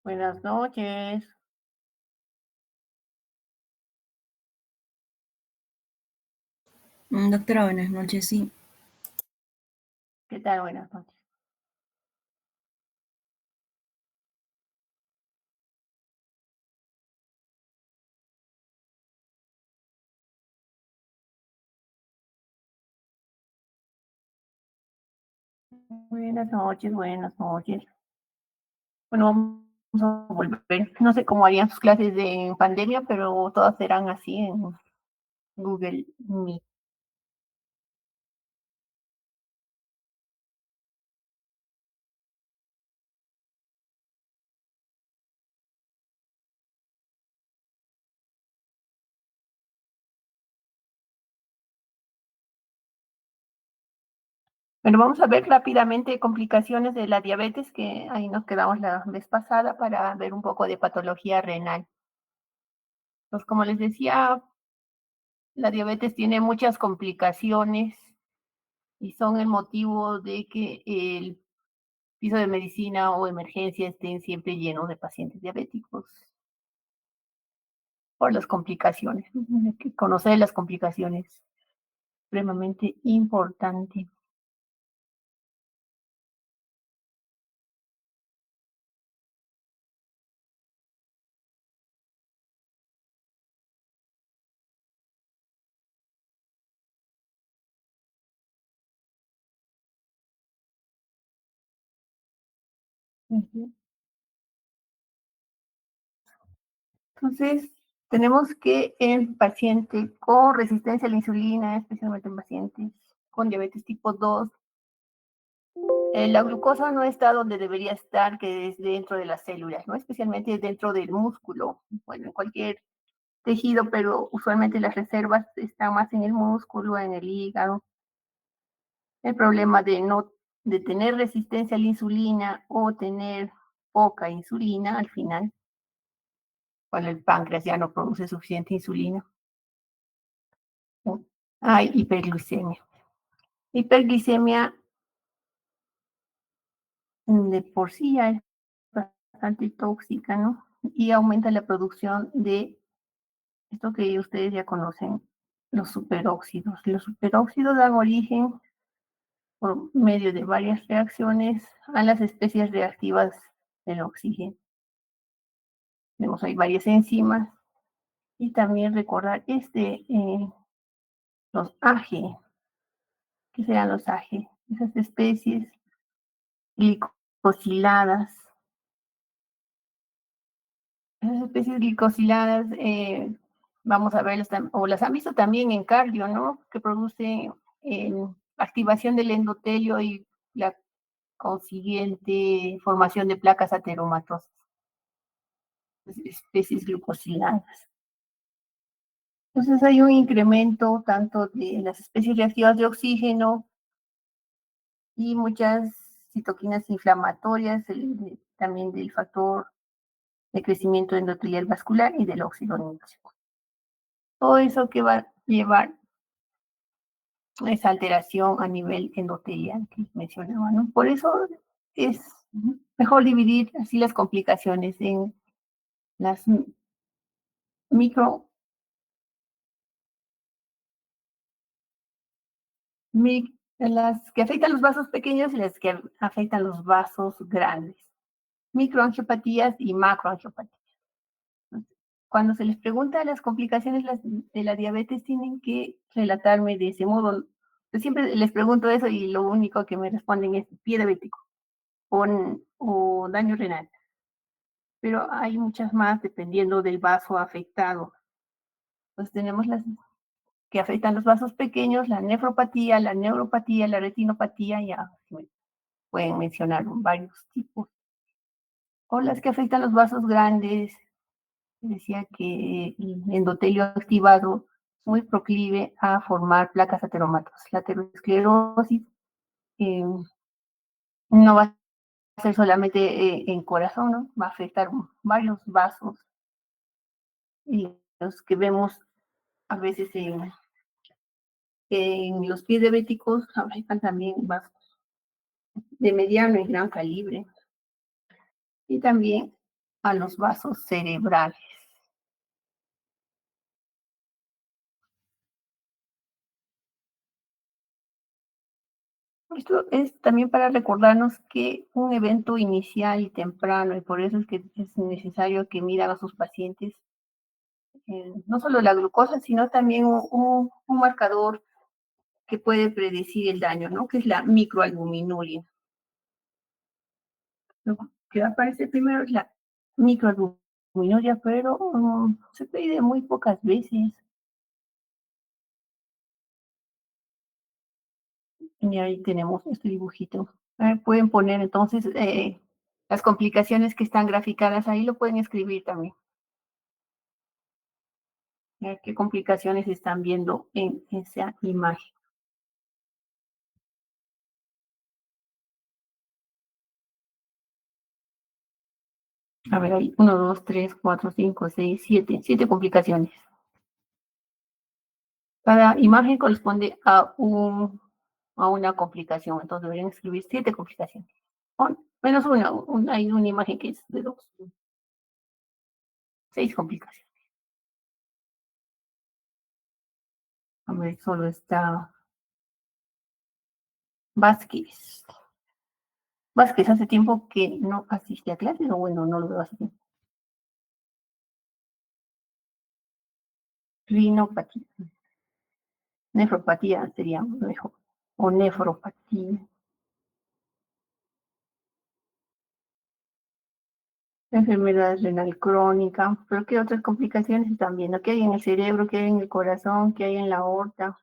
Buenas noches. Doctora, buenas noches. Sí, ¿Qué tal? Buenas noches. Buenas noches, buenas noches. Bueno, vamos a volver. No sé cómo harían sus clases de pandemia, pero todas serán así en Google Meet. Bueno, vamos a ver rápidamente complicaciones de la diabetes, que ahí nos quedamos la vez pasada para ver un poco de patología renal. Pues como les decía, la diabetes tiene muchas complicaciones y son el motivo de que el piso de medicina o emergencia estén siempre llenos de pacientes diabéticos por las complicaciones. Hay que conocer las complicaciones, supremamente importante. Ujú. Entonces, tenemos que en paciente con resistencia a la insulina, especialmente en pacientes con diabetes tipo 2, la glucosa no está donde debería estar, que es dentro de las células, ¿no? Especialmente dentro del músculo, bueno, en cualquier tejido, pero usualmente las reservas están más en el músculo, en el hígado. El problema de tener resistencia a la insulina o tener poca insulina al final, cuando el páncreas ya no produce suficiente insulina, ¿no? Hay hiperglucemia. Hiperglicemia de por sí ya es bastante tóxica, ¿no? Y aumenta la producción de esto que ustedes ya conocen, los superóxidos. Los superóxidos dan origen por medio de varias reacciones a las especies reactivas del oxígeno. Tenemos ahí varias enzimas y también recordar los AG. ¿Qué serán los AG? Esas especies glicosiladas. Esas especies glicosiladas, vamos a verlas, o las han visto también en cardio, ¿no? Que produce activación del endotelio y la consiguiente formación de placas ateromatosas, especies glucosiladas. Entonces hay un incremento tanto de las especies reactivas de oxígeno y muchas citoquinas inflamatorias, también del factor de crecimiento endotelial vascular y del óxido nítrico. Todo eso que va a llevar a esa alteración a nivel endotelial que mencionaba, ¿no? Por eso es mejor dividir así las complicaciones en las micro, las que afectan los vasos pequeños y las que afectan los vasos grandes. Microangiopatías y macroangiopatías. Cuando se les pregunta las complicaciones de la diabetes, tienen que relatarme de ese modo. Yo siempre les pregunto eso y lo único que me responden es pie diabético o daño renal. Pero hay muchas más dependiendo del vaso afectado. Pues tenemos las que afectan los vasos pequeños, la nefropatía, la neuropatía, la retinopatía, ya pueden mencionar varios tipos. O las que afectan los vasos grandes, decía que el endotelio activado es muy proclive a formar placas ateromatosas. La aterosclerosis eh, no va a ser solamente en corazón, ¿no? Va a afectar varios vasos y los que vemos a veces en los pies diabéticos afectan también vasos de mediano y gran calibre. Y también a los vasos cerebrales. Esto es también para recordarnos que un evento inicial y temprano, y por eso es que es necesario que midan a sus pacientes no solo la glucosa, sino también un marcador que puede predecir el daño, ¿no? Que es la microalbuminuria. Lo que aparece primero es la microalbuminuria, pero se pide muy pocas veces. Y ahí tenemos este dibujito. Pueden poner entonces las complicaciones que están graficadas ahí, lo pueden escribir también. Qué complicaciones están viendo en esa imagen. A ver, hay 1, 2, 3, 4, 5, 6, 7, 7 complicaciones. Cada imagen corresponde a una complicación, entonces deberían escribir 7 complicaciones. Menos hay una imagen que es de 2, 6 complicaciones. A ver, solo está Vázquez. Vázquez hace tiempo que no asiste a clases, o bueno, no lo veo hace tiempo. Rinopatía. Nefropatía sería mejor. O nefropatía. Enfermedad renal crónica. ¿Pero qué otras complicaciones están viendo? ¿Qué hay en el cerebro? ¿Qué hay en el corazón? ¿Qué hay en la aorta?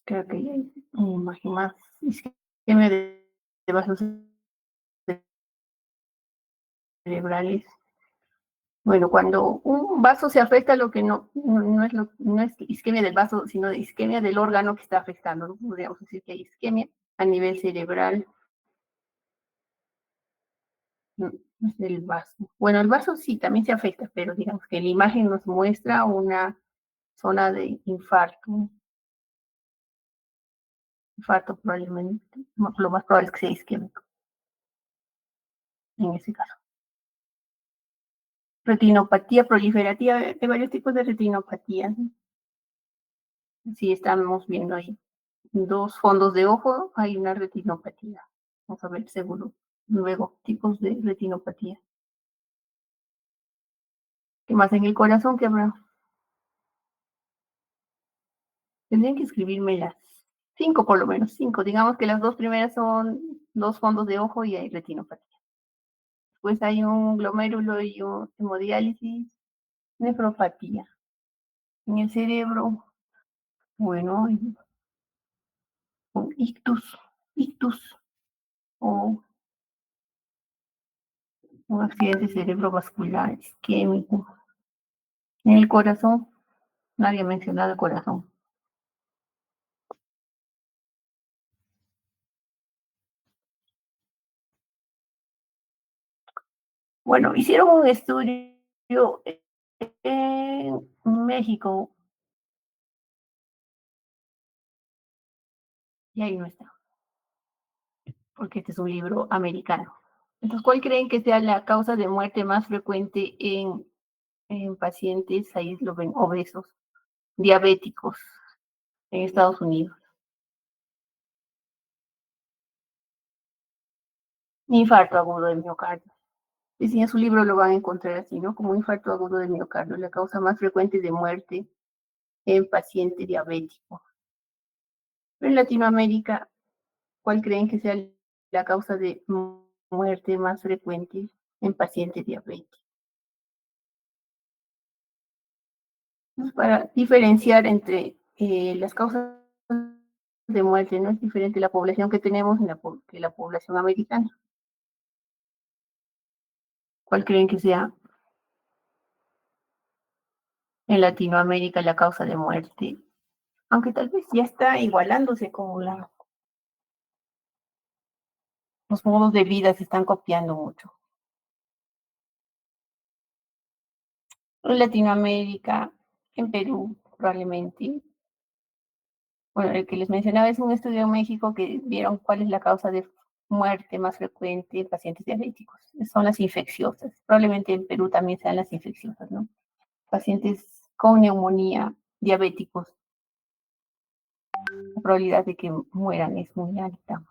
Creo que hay una imagen más. Isquemia de vasos cerebrales. Bueno, cuando un vaso se afecta, lo que no es isquemia del vaso, sino isquemia del órgano que está afectando. ¿No? Podríamos decir que hay isquemia a nivel cerebral del vaso. Bueno, el vaso sí también se afecta, pero digamos que la imagen nos muestra una zona de infarto. Infarto probablemente, lo más probable es que sea isquémico en ese caso. Retinopatía proliferativa, hay varios tipos de retinopatía. Si estamos viendo ahí 2 fondos de ojo, hay una retinopatía. Vamos a ver seguro. Luego, tipos de retinopatía. ¿Qué más en el corazón que habrá? Tendrían que escribirme las 5 por lo menos, 5. Digamos que las 2 primeras son 2 fondos de ojo y hay retinopatía. Después hay un glomérulo y un hemodiálisis, nefropatía. En el cerebro, bueno, un ictus o un accidente cerebrovascular isquémico. En el corazón, nadie ha mencionado el corazón. Bueno, hicieron un estudio en México y ahí no está, porque este es un libro americano. Entonces, ¿cuál creen que sea la causa de muerte más frecuente en pacientes, ahí lo ven, obesos, diabéticos en Estados Unidos? Infarto agudo de miocardio. Y si en su libro lo van a encontrar así, ¿no? Como infarto agudo de miocardio, la causa más frecuente de muerte en paciente diabético. Pero en Latinoamérica, ¿cuál creen que sea la causa de muerte más frecuente en paciente diabético? Para diferenciar entre las causas de muerte, no es diferente la población que tenemos que la población americana. ¿Cuál creen que sea en Latinoamérica la causa de muerte? Aunque tal vez ya está igualándose con los modos de vida se están copiando mucho. En Latinoamérica, en Perú, probablemente. Bueno, el que les mencionaba es un estudio en México que vieron cuál es la causa de muerte más frecuente en pacientes diabéticos. Son las infecciosas. Probablemente en Perú también sean las infecciosas, ¿no? Pacientes con neumonía diabéticos, la probabilidad de que mueran es muy alta,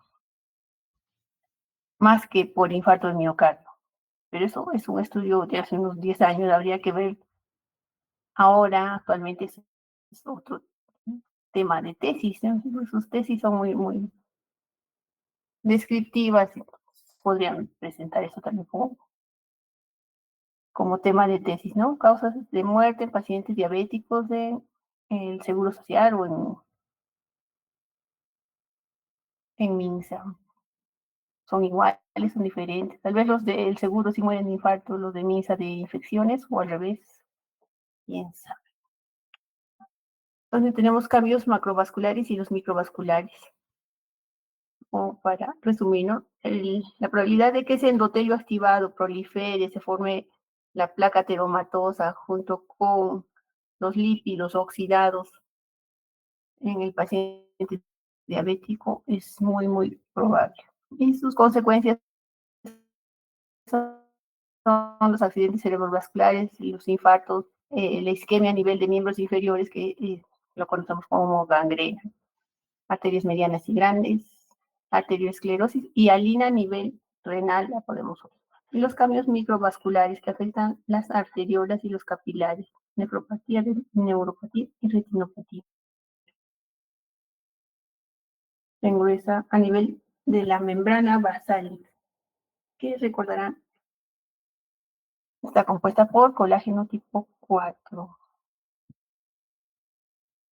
más que por infarto de miocardio. Pero eso es un estudio de hace unos 10 años, habría que ver ahora, actualmente es otro tema de tesis, ¿no? Sus tesis son muy descriptivas y podrían presentar eso también como tema de tesis, ¿no? Causas de muerte en pacientes diabéticos de el Seguro Social o en MINSA. Son iguales, son diferentes. Tal vez los del seguro sí mueren de infarto, los de MINSA de infecciones o al revés, quién sabe. Entonces tenemos cambios macrovasculares y los microvasculares. O para resumir, ¿no? La probabilidad de que ese endotelio activado prolifere, se forme la placa ateromatosa junto con los lípidos oxidados en el paciente diabético es muy probable. Y sus consecuencias son los accidentes cerebrovasculares, los infartos, la isquemia a nivel de miembros inferiores, que lo conocemos como gangrena, arterias medianas y grandes, arteriosclerosis y alina a nivel renal, la podemos ver. Y los cambios microvasculares que afectan las arteriolas y los capilares, nefropatía, neuropatía y retinopatía. Se engruesa a nivel de la membrana basal, que recordarán está compuesta por colágeno tipo 4.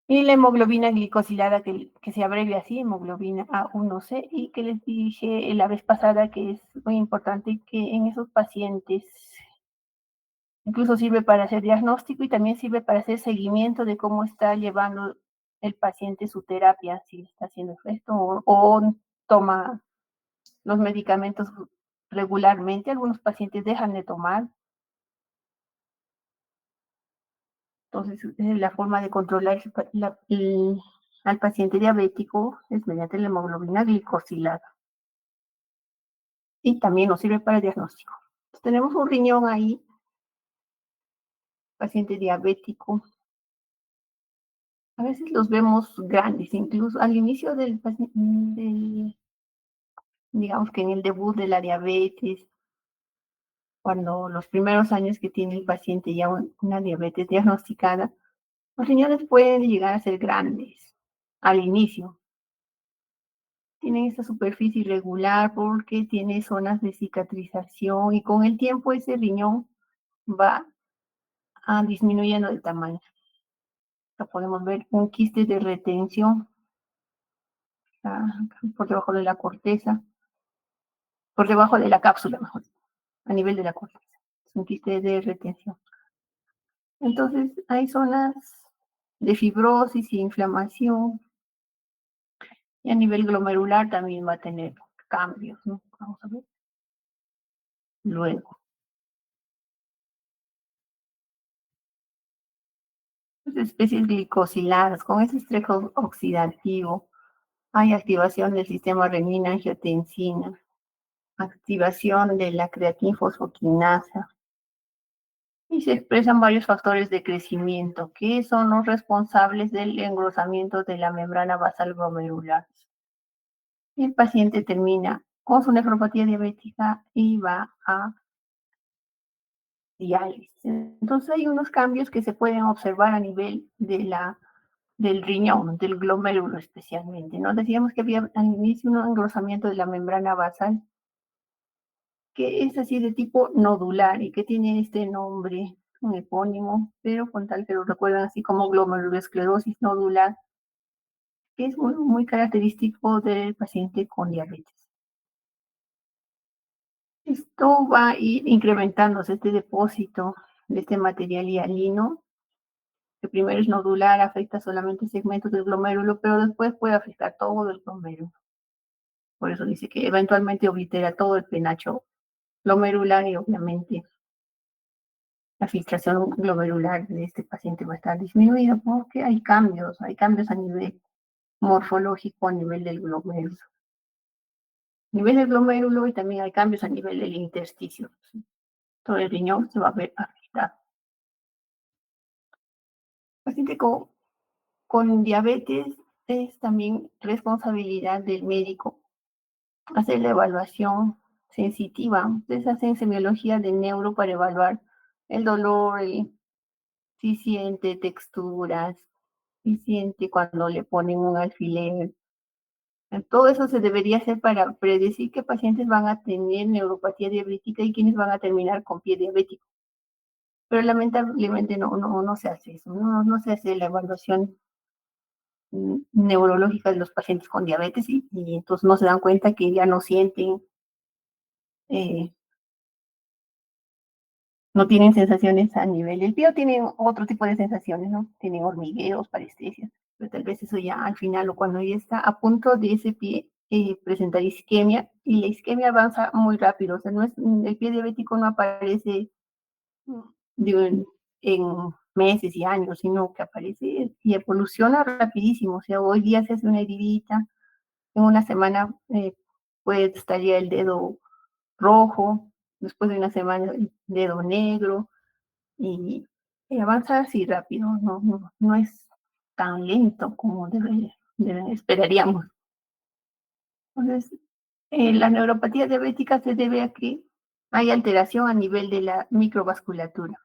Y la hemoglobina glicosilada, que se abrevia así, hemoglobina A1C, y que les dije la vez pasada que es muy importante que en esos pacientes incluso sirve para hacer diagnóstico y también sirve para hacer seguimiento de cómo está llevando el paciente su terapia, si está haciendo efecto o toma los medicamentos regularmente. Algunos pacientes dejan de tomar. Entonces, la forma de controlar al paciente diabético es mediante la hemoglobina glicosilada. Y también nos sirve para el diagnóstico. Entonces, tenemos un riñón ahí, paciente diabético. A veces los vemos grandes, incluso al inicio digamos que en el debut de la diabetes, cuando los primeros años que tiene el paciente ya una diabetes diagnosticada, los riñones pueden llegar a ser grandes al inicio. Tienen esta superficie irregular porque tiene zonas de cicatrización y con el tiempo ese riñón va disminuyendo de tamaño. Acá podemos ver un quiste de retención por debajo de la corteza, por debajo de la cápsula, mejor, a nivel de la corteza. Es un quiste de retención. Entonces hay zonas de fibrosis y inflamación y a nivel glomerular también va a tener cambios, ¿no? Vamos a ver luego. Especies glicosiladas con ese estrés oxidativo. Hay activación del sistema renina-angiotensina, activación de la creatinfosfoquinasa y se expresan varios factores de crecimiento que son los responsables del engrosamiento de la membrana basal glomerular. El paciente termina con su nefropatía diabética y va a diálisis. Entonces hay unos cambios que se pueden observar a nivel del riñón, del glomérulo especialmente, ¿no? Decíamos que había al inicio un engrosamiento de la membrana basal, que es así de tipo nodular y que tiene este nombre, un epónimo, pero con tal que lo recuerdan así como glomerulosclerosis nodular, que es muy característico del paciente con diabetes. Esto va a ir incrementándose este depósito de este material hialino, que primero es nodular, afecta solamente segmentos del glomérulo, pero después puede afectar todo el glomérulo. Por eso dice que eventualmente oblitera todo el penacho glomerular y obviamente la filtración glomerular de este paciente va a estar disminuida porque hay cambios a nivel morfológico, a nivel del glomérulo. Nivel del glomérulo y también hay cambios a nivel del intersticio. Todo el riñón se va a ver afectado. Paciente con diabetes es también responsabilidad del médico hacer la evaluación sensitiva. Ustedes hacen semiología de neuro para evaluar el dolor, si siente texturas, si siente cuando le ponen un alfiler. Todo eso se debería hacer para predecir qué pacientes van a tener neuropatía diabética y quiénes van a terminar con pie diabético. Pero lamentablemente no se hace eso, no se hace la evaluación neurológica de los pacientes con diabetes y entonces no se dan cuenta que ya no sienten, eh, no tienen sensaciones a nivel del pie, o tienen otro tipo de sensaciones, ¿no? Tienen hormigueos, parestesias, pero tal vez eso ya al final o cuando ya está a punto de ese pie presentar isquemia, y la isquemia avanza muy rápido, o sea, no es, el pie diabético no aparece digo, en meses y años, sino que aparece y evoluciona rapidísimo, o sea, hoy día se hace una heridita, en una semana puede estar ya el dedo rojo, después de una semana el dedo negro, y, y avanza así rápido, no es tan lento como esperaríamos. Entonces, la neuropatía diabética se debe a que hay alteración a nivel de la microvasculatura.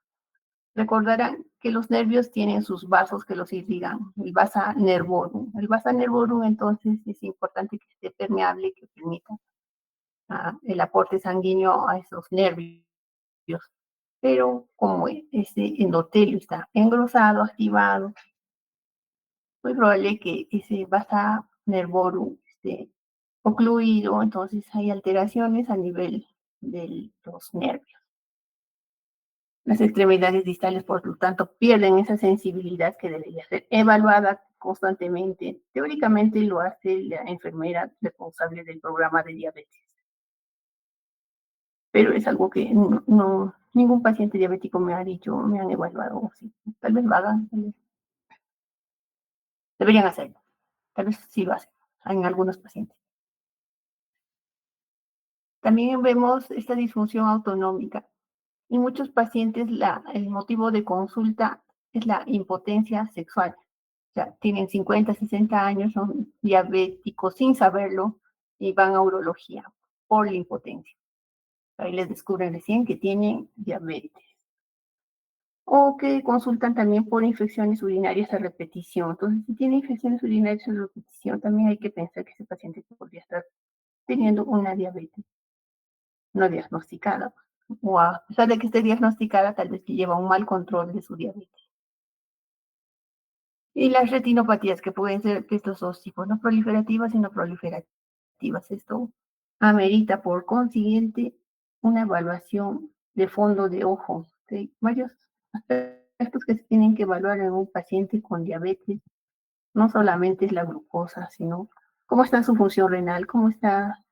Recordarán que los nervios tienen sus vasos que los irrigan, el vasa nervorum. El vasa nervorum entonces es importante que esté permeable, que permita el aporte sanguíneo a esos nervios. Pero como ese endotelio está engrosado, activado, muy probable que ese vasa nervorum esté ocluido, entonces hay alteraciones a nivel de los nervios. Las extremidades distales, por lo tanto, pierden esa sensibilidad que debería ser evaluada constantemente. Teóricamente lo hace la enfermera responsable del programa de diabetes, pero es algo que ningún paciente diabético me ha dicho, me han evaluado así. Tal vez lo hagan, deberían hacerlo, tal vez sí lo hacen en algunos pacientes. También vemos esta disfunción autonómica. En muchos pacientes el motivo de consulta es la impotencia sexual. O sea, tienen 50, 60 años, son diabéticos sin saberlo y van a urología por la impotencia. Ahí les descubren recién que tienen diabetes. O que consultan también por infecciones urinarias a repetición. Entonces, si tiene infecciones urinarias a repetición, también hay que pensar que ese paciente podría estar teniendo una diabetes no diagnosticada. O a pesar de que esté diagnosticada, tal vez que lleva un mal control de su diabetes. Y las retinopatías, que pueden ser de estos dos tipos, no proliferativas y no proliferativas. Esto amerita, por consiguiente, una evaluación de fondo de ojo. ¿Sí? Varios aspectos que se tienen que evaluar en un paciente con diabetes. No solamente es la glucosa, sino cómo está su función renal, cómo está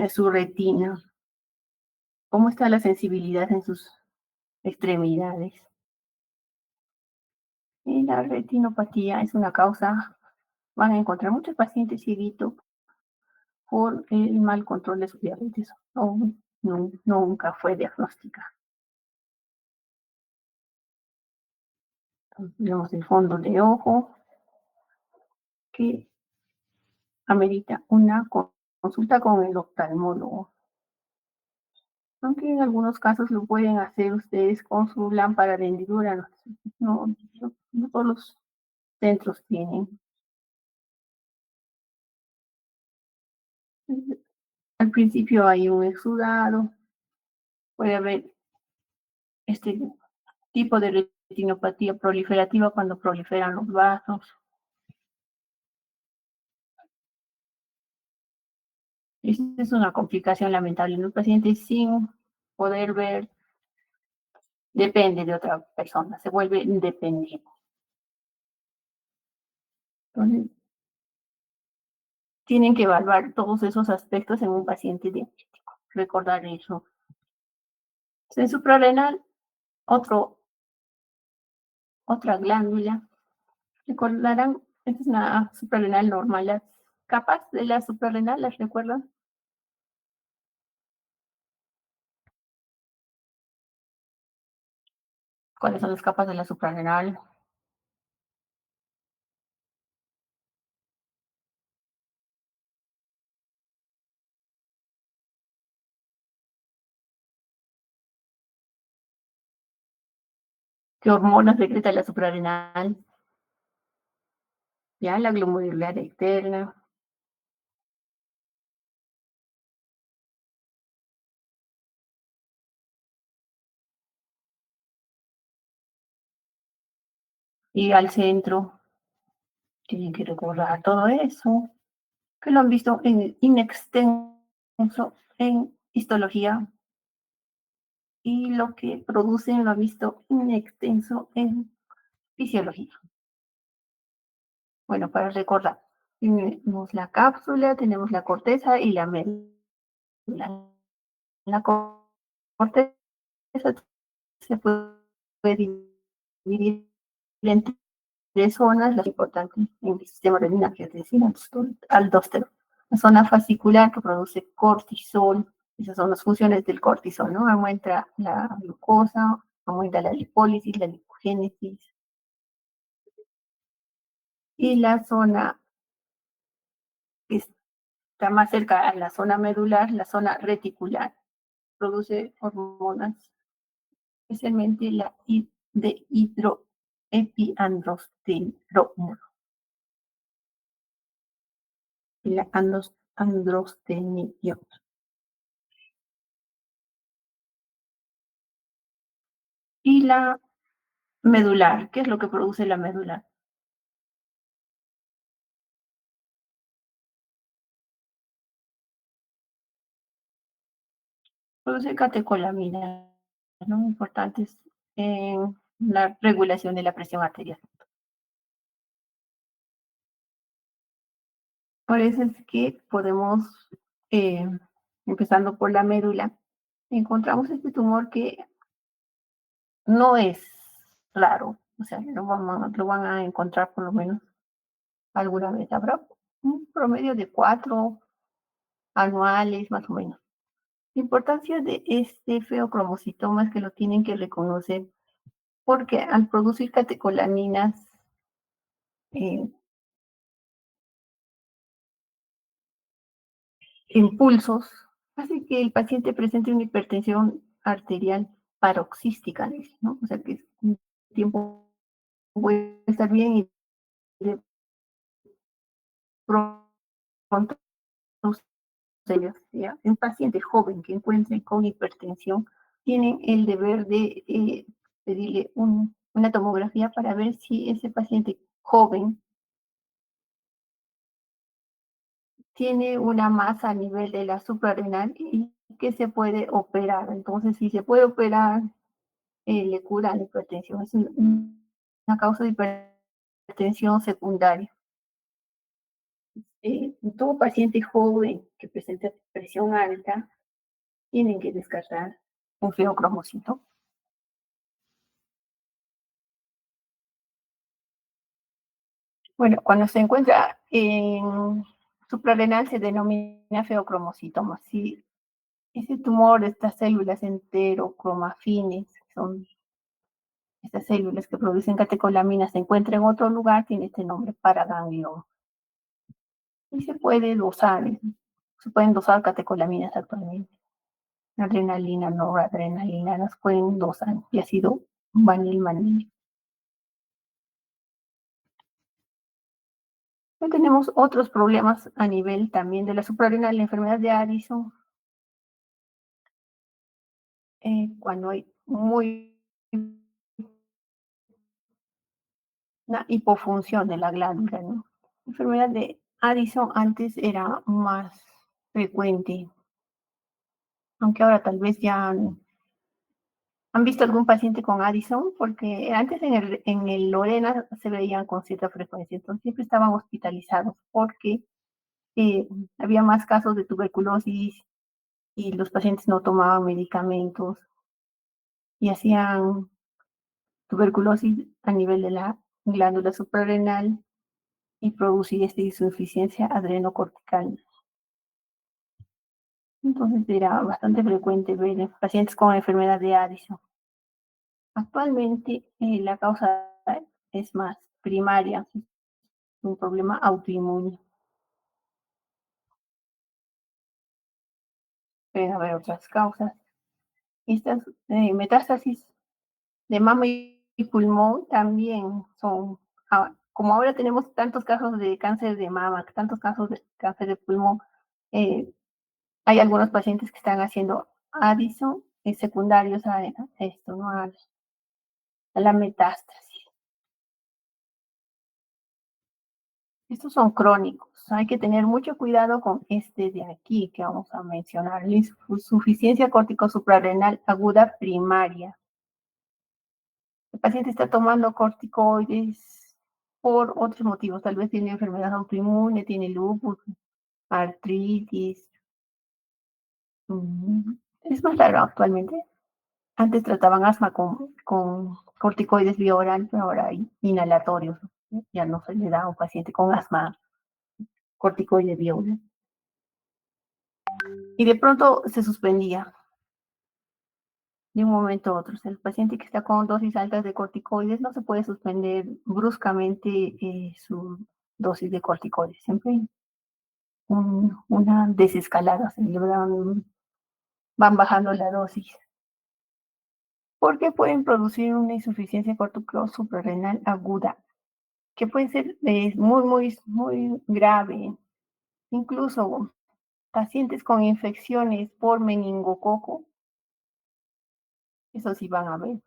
su retina, cómo está la sensibilidad en sus extremidades. Y la retinopatía es una causa, van a encontrar muchos pacientes cieguitos por el mal control de su diabetes o nunca fue diagnosticada. Tenemos el fondo de ojo que amerita una consulta con el oftalmólogo. Aunque en algunos casos lo pueden hacer ustedes con su lámpara de hendidura, no todos los centros tienen. Al principio hay un exudado, puede haber este tipo de retinopatía proliferativa cuando proliferan los vasos. Esa es una complicación lamentable en un paciente sin poder ver, depende de otra persona, se vuelve independiente. Entonces, tienen que evaluar todos esos aspectos en un paciente diabético. Recordar eso. En suprarrenal Otro, otra glándula. Recordarán, esta es una suprarrenal normal. Las capas de la suprarrenal, ¿las recuerdan? ¿Cuáles son las capas de la suprarrenal? ¿Qué hormona secreta la suprarrenal? Ya, la glomerular externa. Y al centro, tienen que recordar todo eso, que lo han visto en in extenso en histología y lo que producen lo han visto in extenso en fisiología. Bueno, para recordar, tenemos la cápsula, tenemos la corteza y la médula. La corteza se puede dividir en tres zonas, las importantes en el sistema renina, angiotensina, aldosterona. La zona fascicular que produce cortisol, esas son las funciones del cortisol, ¿no? Aumenta la glucosa, aumenta la lipólisis, la lipogénesis. Y la zona que está más cerca a la zona medular, la zona reticular, produce hormonas, especialmente la de hidroepiandrosterona y la androstenediona. Y la medular, ¿qué es lo que produce la medular? Produce catecolaminas, ¿no? Importantes en la regulación de la presión arterial. Por eso es que podemos, eh, empezando por la médula, encontramos este tumor que no es raro, o sea, lo van a encontrar por lo menos alguna vez. Habrá un promedio de 4 anuales, más o menos. La importancia de este feocromocitoma es que lo tienen que reconocer porque al producir catecolaminas, eh, impulsos, hace que el paciente presente una hipertensión arterial paroxística, ¿no? O sea que un tiempo puede estar bien y de pronto ya, un paciente joven que encuentre con hipertensión tienen el deber de pedirle una tomografía para ver si ese paciente joven tiene una masa a nivel de la suprarrenal y que se puede operar. Entonces, si se puede operar, le cura la hipertensión. Es una causa de hipertensión secundaria. Todo paciente joven que presenta presión alta tienen que descartar un feocromocito. Bueno, cuando se encuentra en suprarrenal se denomina feocromocitoma. Si ese tumor, estas células enterocromafines, son estas células que producen catecolaminas, se encuentra en otro lugar, tiene este nombre paraganglioma. Y se puede dosar, se pueden dosar catecolaminas actualmente. Adrenalina, noradrenalina, las pueden dosar y ácido vanilmanil. Hoy tenemos otros problemas a nivel también de la suprarrenal, la enfermedad de Addison, cuando hay una hipofunción de la glándula, ¿no? La enfermedad de Addison antes era más frecuente, aunque ahora tal vez ya han visto algún paciente con Addison, porque antes en el Lorena se veían con cierta frecuencia, entonces siempre estaban hospitalizados porque eh, había más casos de tuberculosis y los pacientes no tomaban medicamentos y hacían tuberculosis a nivel de la glándula suprarrenal y producir insuficiencia adrenocortical. Entonces era bastante frecuente ver en pacientes con enfermedad de Addison. Actualmente la causa es más primaria, un problema autoinmune. Pueden haber otras causas. Estas metástasis de mama y pulmón también son, como ahora tenemos tantos casos de cáncer de mama, tantos casos de cáncer de pulmón, eh, hay algunos pacientes que están haciendo Addison secundarios a esto, ¿no? A la metástasis. Estos son crónicos. Hay que tener mucho cuidado con este de aquí que vamos a mencionar, la insuficiencia córtico-suprarrenal aguda primaria. El paciente está tomando corticoides por otros motivos, tal vez tiene enfermedad autoinmune, tiene lupus, artritis. Es más raro actualmente. Antes trataban asma con corticoides vía oral, pero ahora hay inhalatorios. Ya no se le da a un paciente con asma corticoide vía oral. Y de pronto se suspendía de un momento a otro. O sea, el paciente que está con dosis altas de corticoides no se puede suspender bruscamente su dosis de corticoides. Siempre hay una desescalada, se le van bajando la dosis. Porque pueden producir una insuficiencia cortico-suprarrenal aguda, que puede ser muy grave. Incluso pacientes con infecciones por meningococo, eso sí van a ver.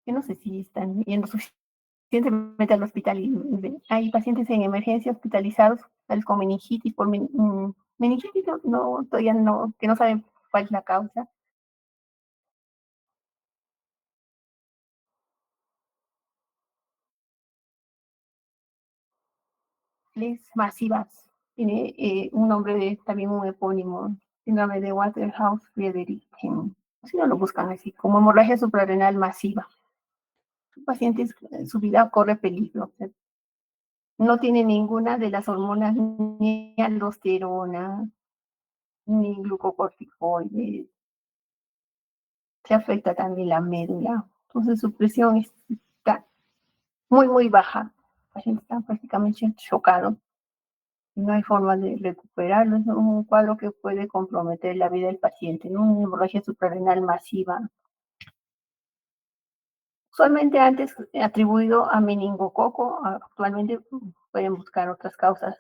Yo no sé si están yendo suficientemente al hospital y hay pacientes en emergencia hospitalizados con meningitis por meningitis todavía no, que no saben cuál es la causa. Les masivas. Tiene un nombre también un epónimo, síndrome de Waterhouse-Friedrichsen. Si no lo buscan así, como hemorragia suprarrenal masiva. Pacientes, su vida corre peligro. O sea, no tiene ninguna de las hormonas, ni aldosterona, ni glucocorticoides. Se afecta también la médula. Entonces su presión está muy baja. El paciente está prácticamente chocado. No hay forma de recuperarlo. Es un cuadro que puede comprometer la vida del paciente, ¿no? Una hemorragia suprarrenal masiva. Usualmente antes atribuido a meningococo, actualmente pueden buscar otras causas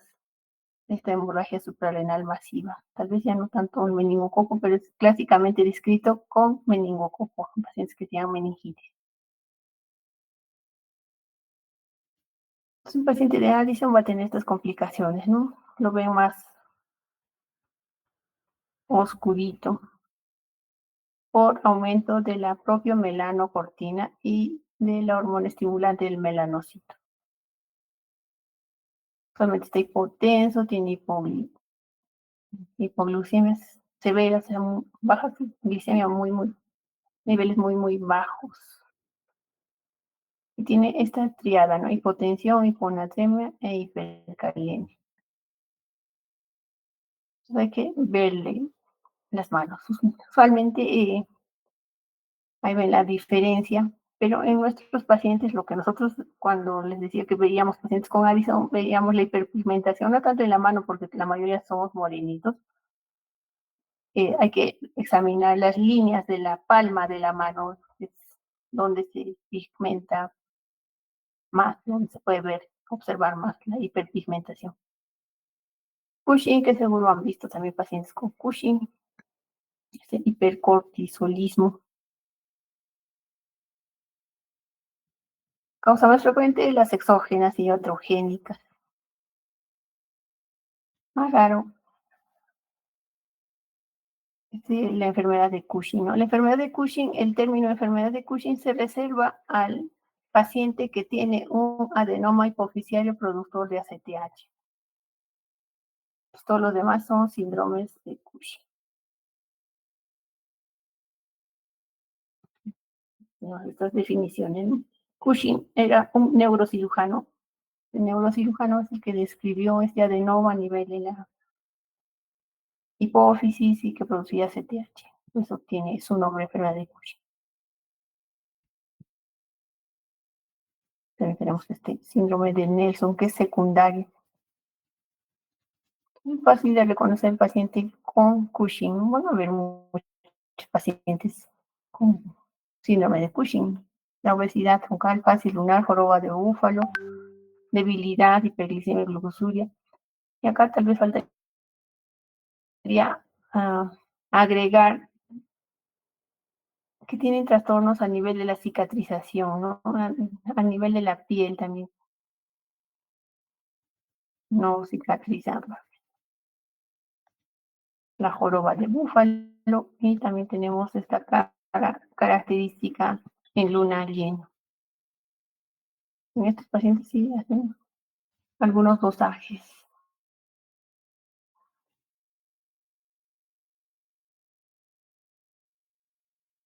de esta hemorragia suprarrenal masiva. Tal vez ya no tanto el meningococo, pero es clásicamente descrito con meningococo en pacientes que tienen meningitis. Un paciente de Addison va a tener estas complicaciones, ¿no? Lo ven más oscurito por aumento de la propia melanocortina y de la hormona estimulante del melanocito. Solamente está hipotenso, tiene hipoglucemias severas, o sea, baja glicemia niveles muy bajos. Y tiene esta triada, ¿no? Hipotensión, hiponatremia e hipercalemia. Entonces hay que verle las manos. Usualmente ahí ven la diferencia, pero en nuestros pacientes, lo que nosotros cuando les decía que veíamos pacientes con Addison, veíamos la hiperpigmentación, no tanto en la mano, porque la mayoría somos morenitos. Hay que examinar las líneas de la palma de la mano, es donde se pigmenta más, donde se puede ver, observar más la hiperpigmentación. Cushing, que seguro han visto también pacientes con Cushing, este hipercortisolismo. Causa más frecuente las exógenas y iatrogénicas. Más raro es la enfermedad de Cushing, ¿no? La enfermedad de Cushing, el término enfermedad de Cushing se reserva al paciente que tiene un adenoma hipoficiario productor de ACTH. Todos los demás son síndromes de Cushing. ¿no? Estas definiciones, ¿no? Cushing era un neurocirujano. El neurocirujano es el que describió este adenoma a nivel de la hipófisis y que producía CTH. Eso tiene su nombre, enfermedad de Cushing. También tenemos este síndrome de Nelson, que es secundario. Es fácil de reconocer el paciente con Cushing. Van a haber muchos pacientes con síndrome de Cushing. La obesidad focal fácil lunar, joroba de búfalo, debilidad, hiperglicemia, glucosuria. Y acá tal vez faltaría agregar que tienen trastornos a nivel de la cicatrización, ¿no? A nivel de la piel también, no cicatrizan la joroba de búfalo, y también tenemos esta característica en lunar lleno. En estos pacientes sí hacen algunos dosajes.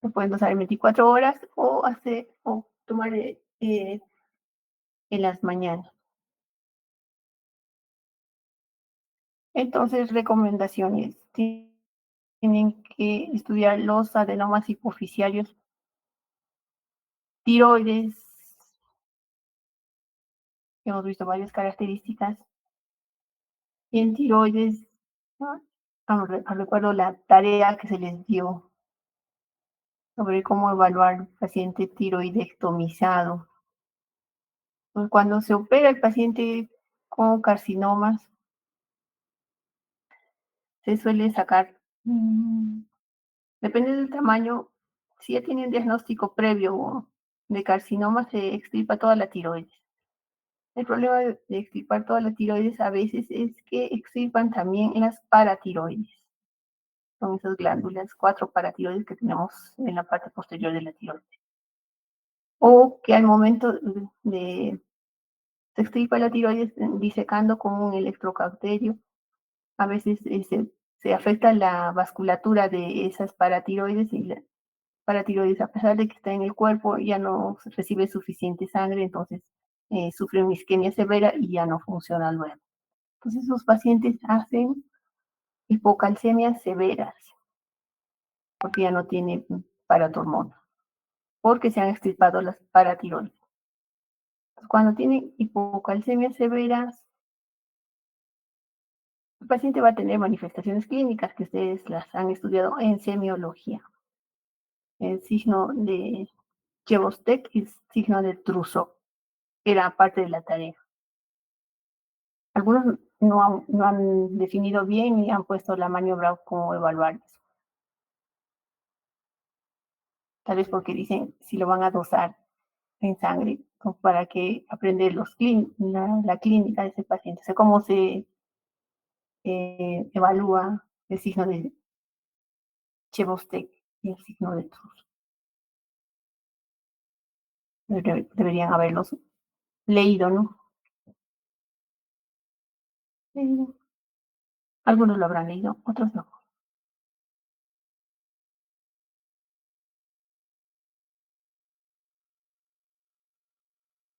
Se pueden dosar en 24 horas o tomar en las mañanas. Entonces, recomendaciones. Tienen que estudiar los adenomas hipoficiarios, tiroides. Hemos visto varias características. Y en tiroides, ¿no? Recuerdo la tarea que se les dio sobre cómo evaluar al paciente tiroidectomizado. Pues cuando se opera el paciente con carcinomas, se suele sacar, depende del tamaño, si ya tiene un diagnóstico previo de carcinoma, se extirpa toda la tiroides. El problema de extirpar toda la tiroides a veces es que extirpan también las paratiroides. Son esas glándulas, 4 paratiroides que tenemos en la parte posterior de la tiroides. O que al momento de se extirpa la tiroides disecando con un electrocauterio, a veces se afecta la vasculatura de esas paratiroides, y la paratiroides, a pesar de que está en el cuerpo, ya no recibe suficiente sangre, entonces sufre una isquemia severa y ya no funciona luego. Entonces, esos pacientes hacen hipocalcemias severas porque ya no tiene paratormona, porque se han extirpado las paratiroides. Cuando tienen hipocalcemias severas, el paciente va a tener manifestaciones clínicas que ustedes las han estudiado en semiología. El signo de Chebostek y el signo de Trousseau era parte de la tarea. Algunos no han definido bien y han puesto la maniobra como evaluar eso. Tal vez porque dicen si lo van a dosar en sangre, como para que aprender la clínica de ese paciente, o sea, cómo se evalúa el signo de Chebostek y el signo de Trousseau. Deberían haberlos leído, ¿no? Algunos lo habrán leído, otros no.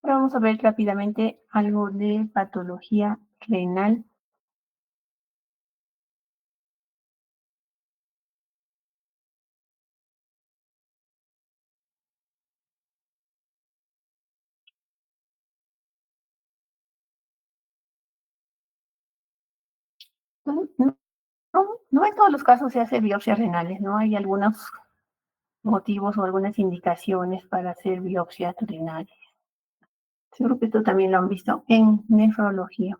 Ahora vamos a ver rápidamente algo de patología renal. No, no en todos los casos se hace biopsias renales, ¿no? Hay algunos motivos o algunas indicaciones para hacer biopsias renales. Seguro que esto también lo han visto en nefrología.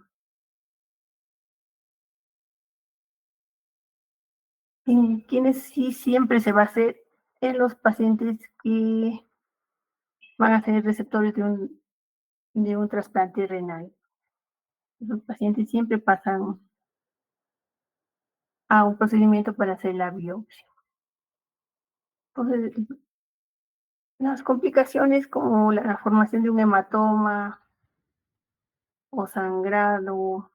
En quienes sí siempre se va a hacer en los pacientes que van a ser receptores de un trasplante renal. Los pacientes siempre pasan a un procedimiento para hacer la biopsia. Entonces, las complicaciones como la formación de un hematoma o sangrado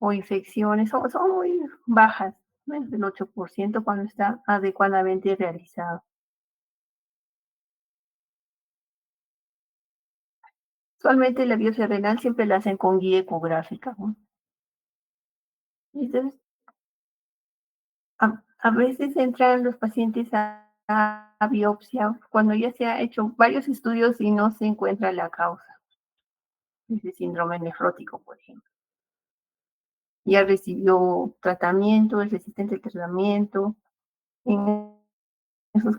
o infecciones son muy bajas, menos del 8% cuando está adecuadamente realizado. Usualmente la biopsia renal siempre la hacen con guía ecográfica, ¿no? Entonces, a veces entran los pacientes a biopsia cuando ya se ha hecho varios estudios y no se encuentra la causa, ese síndrome nefrótico, por ejemplo. Ya recibió tratamiento, es resistente al tratamiento. En esos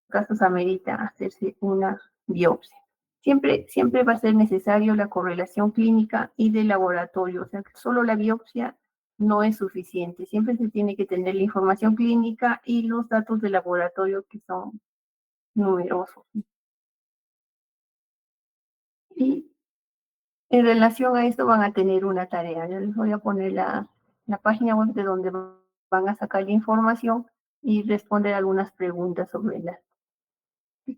casos amerita hacerse una biopsia. Siempre va a ser necesario la correlación clínica y de laboratorio, o sea, que solo la biopsia no es suficiente. Siempre se tiene que tener la información clínica y los datos de laboratorio que son numerosos. Y en relación a esto van a tener una tarea. Yo les voy a poner la página web de donde van a sacar la información y responder algunas preguntas sobre las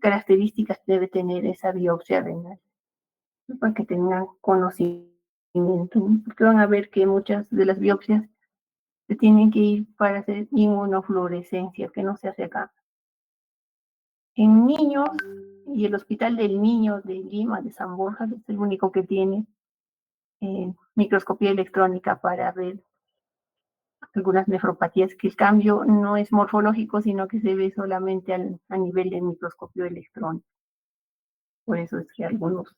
características que debe tener esa biopsia renal, ¿no? Para que tengan conocimiento, ¿no? Porque van a ver que muchas de las biopsias se tienen que ir para hacer inmunofluorescencia, que no se hace acá. En niños, y el Hospital del Niño de Lima, de San Borja, que es el único que tiene microscopía electrónica para ver algunas nefropatías, que el cambio no es morfológico, sino que se ve solamente a nivel del microscopio electrónico. Por eso es que algunos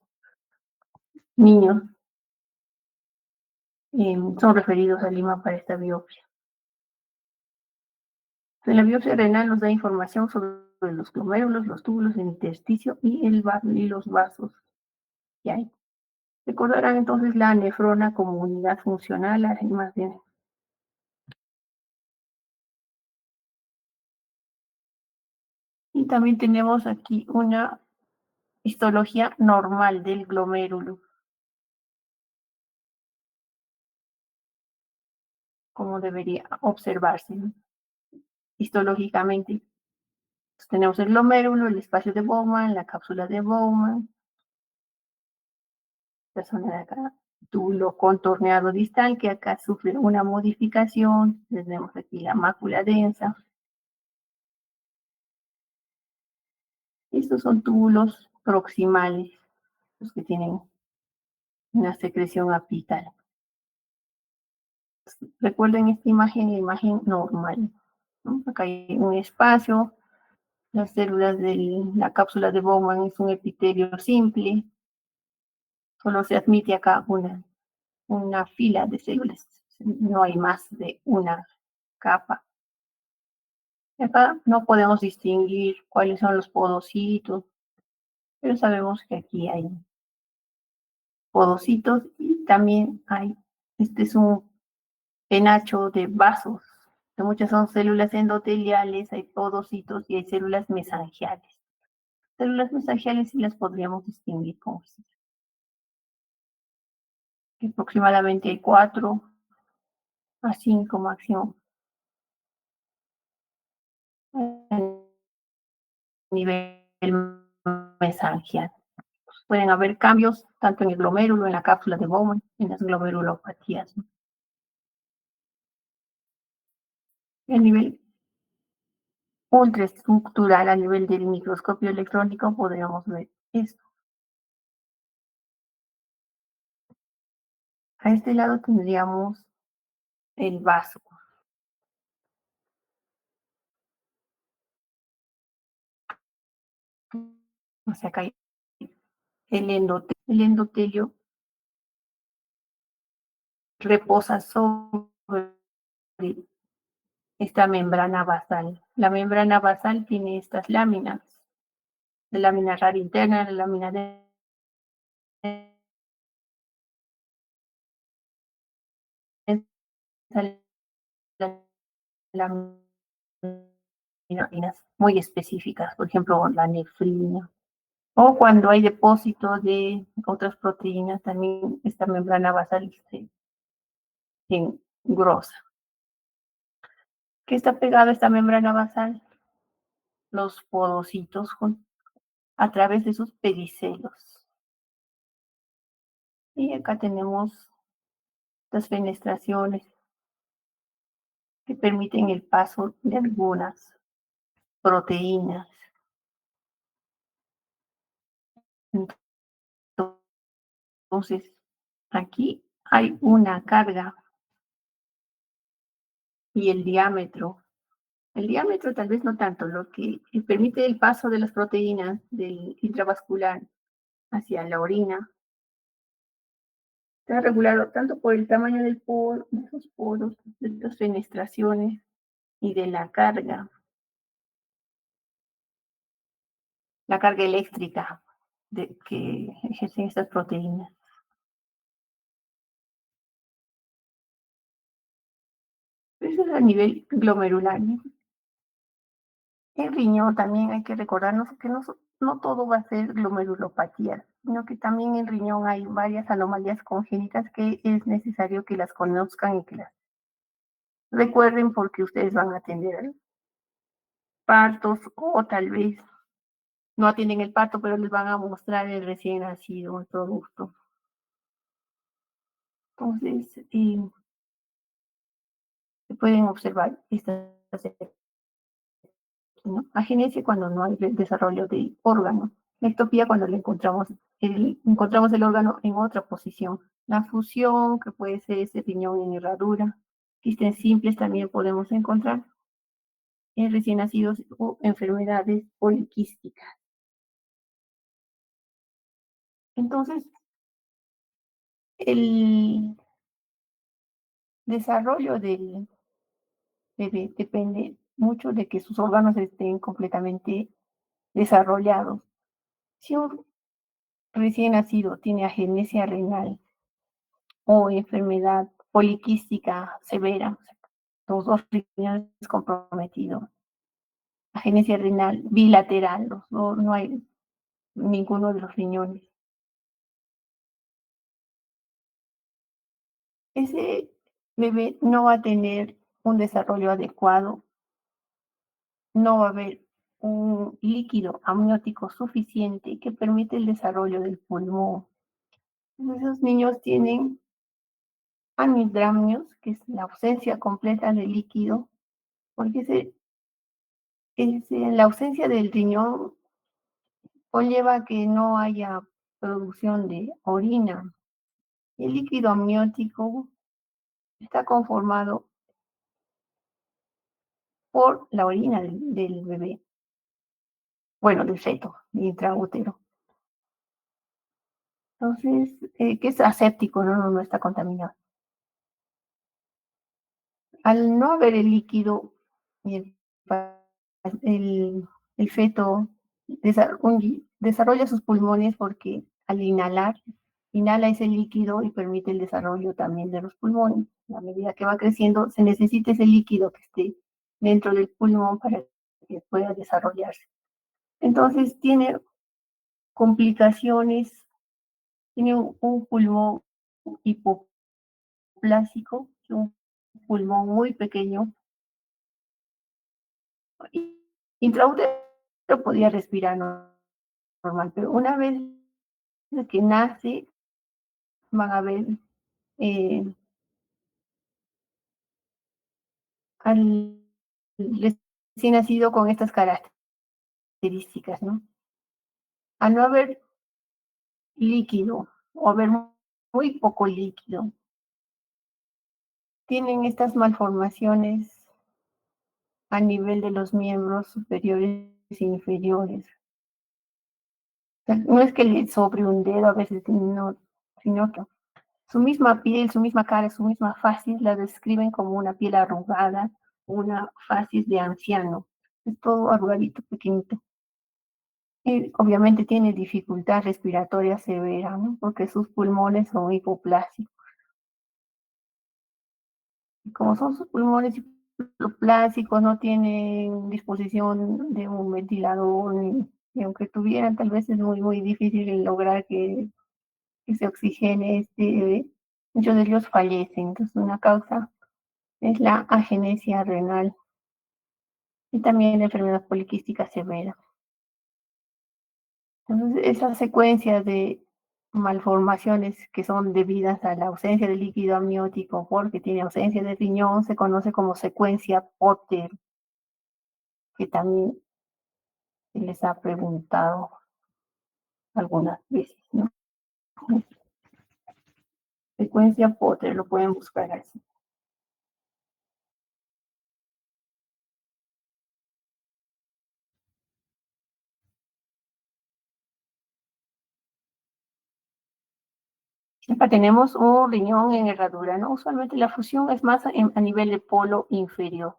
niños son referidos a Lima para esta biopsia. La biopsia renal nos da información sobre los glomérulos, los túbulos, el intersticio y los vasos que hay. Recordarán entonces la nefrona como unidad funcional, además de... Y también tenemos aquí una histología normal del glomérulo, como debería observarse, ¿no? Histológicamente. Pues tenemos el glomérulo, el espacio de Bowman, la cápsula de Bowman, la zona de acá, túbulo contorneado distal, que acá sufre una modificación. Tenemos aquí la mácula densa. Estos son túbulos proximales, los que tienen una secreción apical. Recuerden esta imagen, la imagen normal, ¿no? Acá hay un espacio, las células de la cápsula de Bowman es un epitelio simple, solo se admite acá una fila de células, no hay más de una capa. Acá no podemos distinguir cuáles son los podocitos, pero sabemos que aquí hay podocitos y también hay, este es un penacho de vasos, que muchas son células endoteliales, hay podocitos y hay células mesangiales. Células mesangiales sí las podríamos distinguir con esto. Aproximadamente hay 4 a 5 máximo a nivel mesangial. Pueden haber cambios tanto en el glomérulo, en la cápsula de Bowman, en las glomerulopatías, ¿no? El nivel ultraestructural a nivel del microscopio electrónico podríamos ver esto. A este lado tendríamos el vaso. O sea, acá hay el endotelio reposa sobre esta membrana basal. La membrana basal tiene estas láminas, la lámina rara interna, la lámina densa, láminas muy específicas, por ejemplo, la nefrina. O cuando hay depósito de otras proteínas, también esta membrana basal se engrosa. ¿Qué está pegado a esta membrana basal? Los podocitos a través de sus pedicelos. Y acá tenemos las fenestraciones que permiten el paso de algunas proteínas. Entonces, aquí hay una carga y el diámetro. El diámetro tal vez no tanto, lo que permite el paso de las proteínas del intravascular hacia la orina está regulado tanto por el tamaño del poro, de esos poros, de las fenestraciones y de la carga eléctrica que ejercen estas proteínas. Eso es a nivel glomerular, ¿no? El riñón también hay que recordarnos que no todo va a ser glomerulopatía, sino que también en riñón hay varias anomalías congénitas que es necesario que las conozcan y que las recuerden porque ustedes van a atender partos o tal vez no atienden el parto, pero les van a mostrar el recién nacido, el producto. Entonces, se pueden observar estas, ¿no? Agenesia cuando no hay desarrollo de órgano. La ectopía cuando le encontramos el órgano en otra posición. La fusión, que puede ser ese riñón en herradura. Quistes simples también podemos encontrar en recién nacidos o enfermedades poliquísticas. Entonces, el desarrollo del bebé depende mucho de que sus órganos estén completamente desarrollados. Si un recién nacido tiene agenesia renal o enfermedad poliquística severa, los dos riñones comprometidos, agenesia renal bilateral, no hay ninguno de los riñones. Ese bebé no va a tener un desarrollo adecuado, no va a haber un líquido amniótico suficiente que permite el desarrollo del pulmón. Esos niños tienen anidramios, que es la ausencia completa de líquido, porque la ausencia del riñón conlleva que no haya producción de orina. El líquido amniótico está conformado por la orina del bebé, bueno, del feto, intraútero. Entonces, que es aséptico, no está contaminado. Al no haber el líquido, el, el, el feto desarrolla sus pulmones porque al inhalar, inhala ese líquido y permite el desarrollo también de los pulmones. A medida que va creciendo, se necesita ese líquido que esté dentro del pulmón para que pueda desarrollarse. Entonces, tiene complicaciones, tiene un pulmón hipoplásico, un pulmón muy pequeño. Intraútero podía respirar normal, pero una vez que nace, van a ver eh, al recién nacido con estas características, ¿no? Al no haber líquido o haber muy poco líquido, tienen estas malformaciones a nivel de los miembros superiores e inferiores. O sea, no es que le sobre un dedo a veces, no, sino que su misma piel, su misma cara, su misma facies la describen como una piel arrugada, una facies de anciano. Es todo arrugadito, pequeñito. Y obviamente tiene dificultad respiratoria severa, ¿no? Porque sus pulmones son hipoplásicos. Y como son sus pulmones hipoplásicos, no tienen disposición de un ventilador, y aunque tuvieran, tal vez es muy difícil lograr que se oxigene muchos de ellos fallecen. Entonces, una causa es la agenesia renal y también la enfermedad poliquística severa. Entonces, esas secuencias de malformaciones que son debidas a la ausencia de líquido amniótico porque tiene ausencia de riñón se conoce como secuencia Potter, que también se les ha preguntado. algunas veces, ¿no? Frecuencia Potter, lo pueden buscar así. Acá tenemos un riñón en herradura, ¿no? Usualmente la fusión es más a nivel de polo inferior.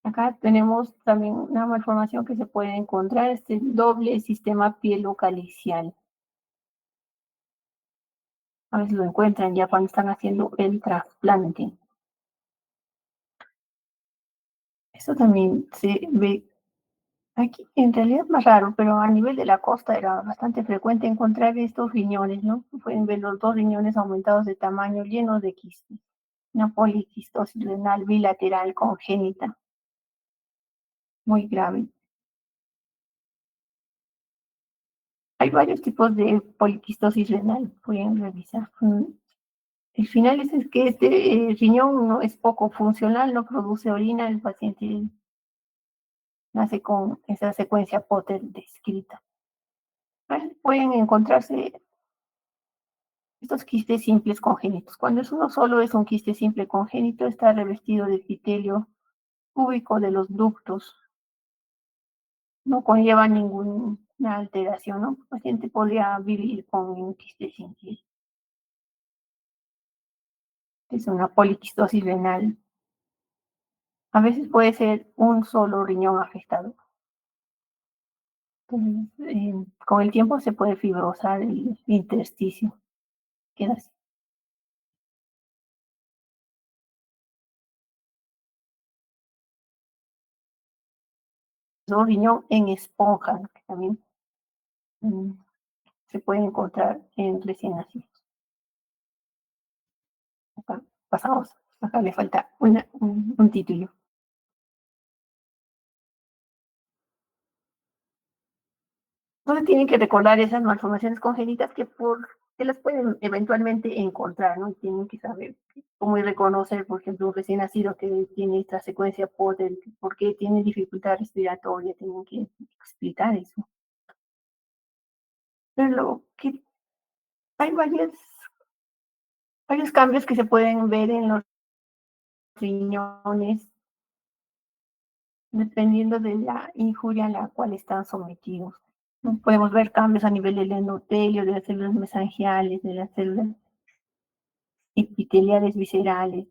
Acá tenemos también una malformación que se puede encontrar, este doble sistema pielocalicial. A veces lo encuentran ya cuando están haciendo el trasplante. Eso también se ve aquí, en realidad es más raro, pero a nivel de la costa era bastante frecuente encontrar estos riñones, ¿no? Pueden ver los dos riñones aumentados de tamaño, llenos de quistes. Una poliquistosis renal bilateral congénita, muy grave. Hay varios tipos de poliquistosis renal, pueden revisar. El final es que este riñón no es poco funcional, no produce orina, el paciente nace con esa secuencia Potter descrita. Pueden encontrarse estos quistes simples congénitos. Cuando es uno solo, es un quiste simple congénito, está revestido de epitelio cúbico de los ductos, no conlleva ninguna alteración, ¿no? El paciente podría vivir con un quiste simple. Es una poliquistosis renal. A veces puede ser un solo riñón afectado. Entonces, con el tiempo se puede fibrosar el intersticio. Queda así. Un riñón en esponja, que también mm, se puede encontrar en recién nacidos. Acá pasamos. Acá le falta un título. Entonces tienen que recordar esas malformaciones congénitas que las pueden eventualmente encontrar, ¿no? Y tienen que saber cómo reconocer, por ejemplo, un recién nacido que tiene esta secuencia Potter, por qué tiene dificultad respiratoria, tienen que explicar eso. Pero lo que hay varios cambios que se pueden ver en los riñones dependiendo de la injuria a la cual están sometidos. ¿No? Podemos ver cambios a nivel del endotelio, de las células mesangiales, de las células epiteliales viscerales,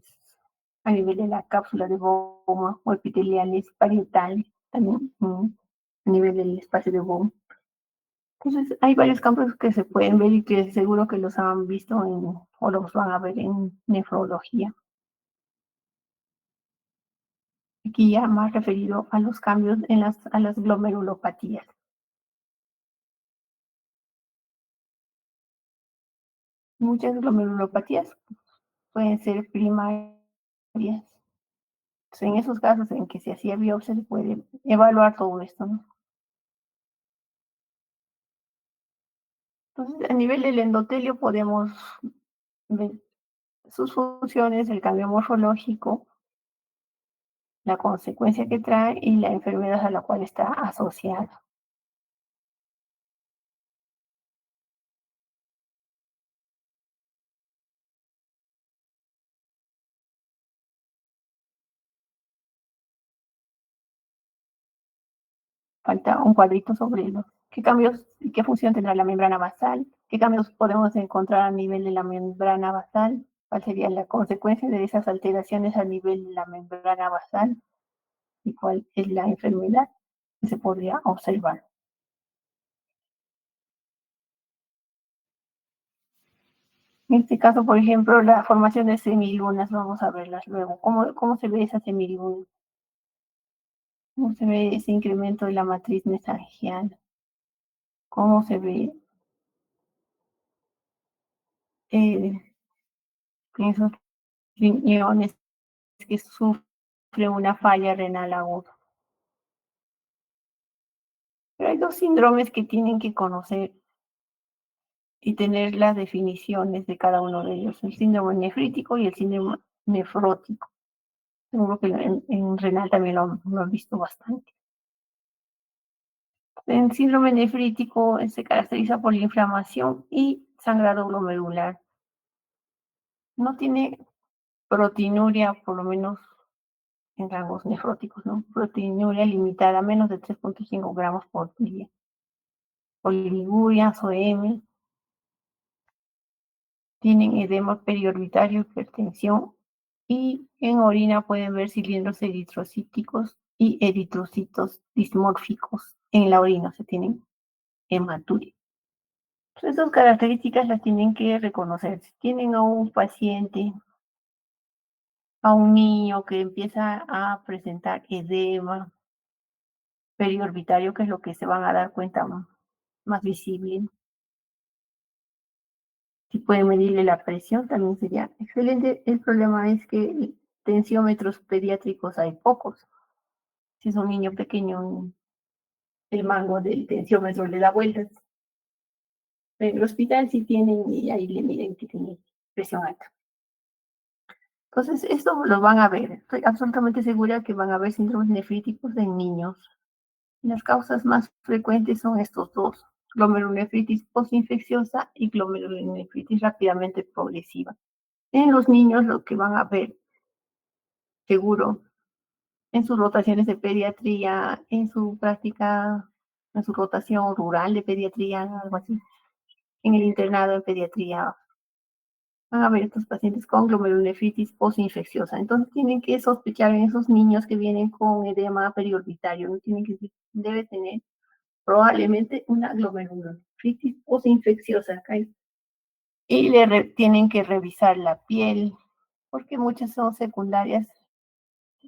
a nivel de la cápsula de Bowman o epiteliales parietales, también a nivel del espacio de Bowman. Entonces, hay varios campos que se pueden ver y que seguro que los han visto o los van a ver en nefrología. Aquí ya más referido a los cambios en a las glomerulopatías. Muchas glomerulopatías pueden ser primarias. Entonces, en esos casos en que se hacía biopsia se puede evaluar todo esto, ¿no? Entonces, a nivel del endotelio podemos ver sus funciones, el cambio morfológico, la consecuencia que trae y la enfermedad a la cual está asociada. Falta un cuadrito sobre qué cambios y qué función tendrá la membrana basal, qué cambios podemos encontrar a nivel de la membrana basal, cuál sería la consecuencia de esas alteraciones a nivel de la membrana basal y cuál es la enfermedad que se podría observar. En este caso, por ejemplo, la formación de semilunas, vamos a verlas luego. ¿Cómo se ve esa semiluna? ¿Cómo se ve ese incremento de la matriz mesangial? ¿Cómo se ve eh, esos riñones que sufren una falla renal aguda? Pero hay dos síndromes que tienen que conocer y tener las definiciones de cada uno de ellos, el síndrome nefrítico y el síndrome nefrótico. Seguro que en renal también lo han visto bastante. El síndrome nefrítico se caracteriza por la inflamación y sangrado glomerular. No tiene proteinuria, por lo menos en rangos nefróticos, ¿no? Proteinuria limitada a menos de 3.5 gramos por día. Oliguria, SOEM, tienen edema periorbitario, hipertensión y en orina pueden ver cilindros eritrocíticos y eritrocitos dismórficos en la orina, se tienen hematuria. Entonces, esas características las tienen que reconocer. Si tienen a un paciente, a un niño que empieza a presentar edema periorbitario, que es lo que se van a dar cuenta más visible. Si pueden medirle la presión, también sería excelente. El problema es que tensiómetros pediátricos hay pocos. Si es un niño pequeño, el mango del tensiómetro le da vueltas. En el hospital sí tienen y ahí le miden que tiene presión alta. Entonces, esto lo van a ver. Estoy absolutamente segura que van a ver síndromes nefríticos en niños. Las causas más frecuentes son estos dos: glomerulonefritis postinfecciosa y glomerulonefritis rápidamente progresiva. En los niños lo que van a ver, seguro, en sus rotaciones de pediatría, en su práctica, en su rotación rural de pediatría, algo así, en el internado de pediatría, van a ver estos pacientes con glomerulonefritis postinfecciosa. Entonces tienen que sospechar en esos niños que vienen con edema periorbitario, no tienen que, debe tener probablemente una glomerulonefritis postinfecciosa. Y tienen que revisar la piel, porque muchas son secundarias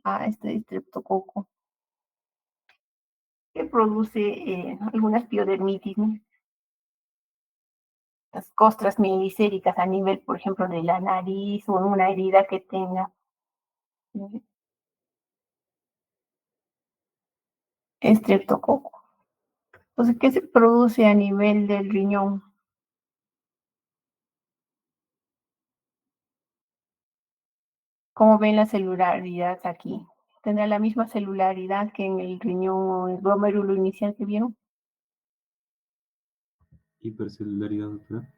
a este estreptococo, que produce algunas piodermitis, ¿no? Las costras mielicéricas a nivel, por ejemplo, de la nariz o en una herida que tenga estreptococo. Entonces, ¿qué se produce a nivel del riñón? ¿Cómo ven la celularidad aquí? ¿Tendrá la misma celularidad que en el riñón o el glomérulo inicial que vieron? Hipercelularidad, doctora.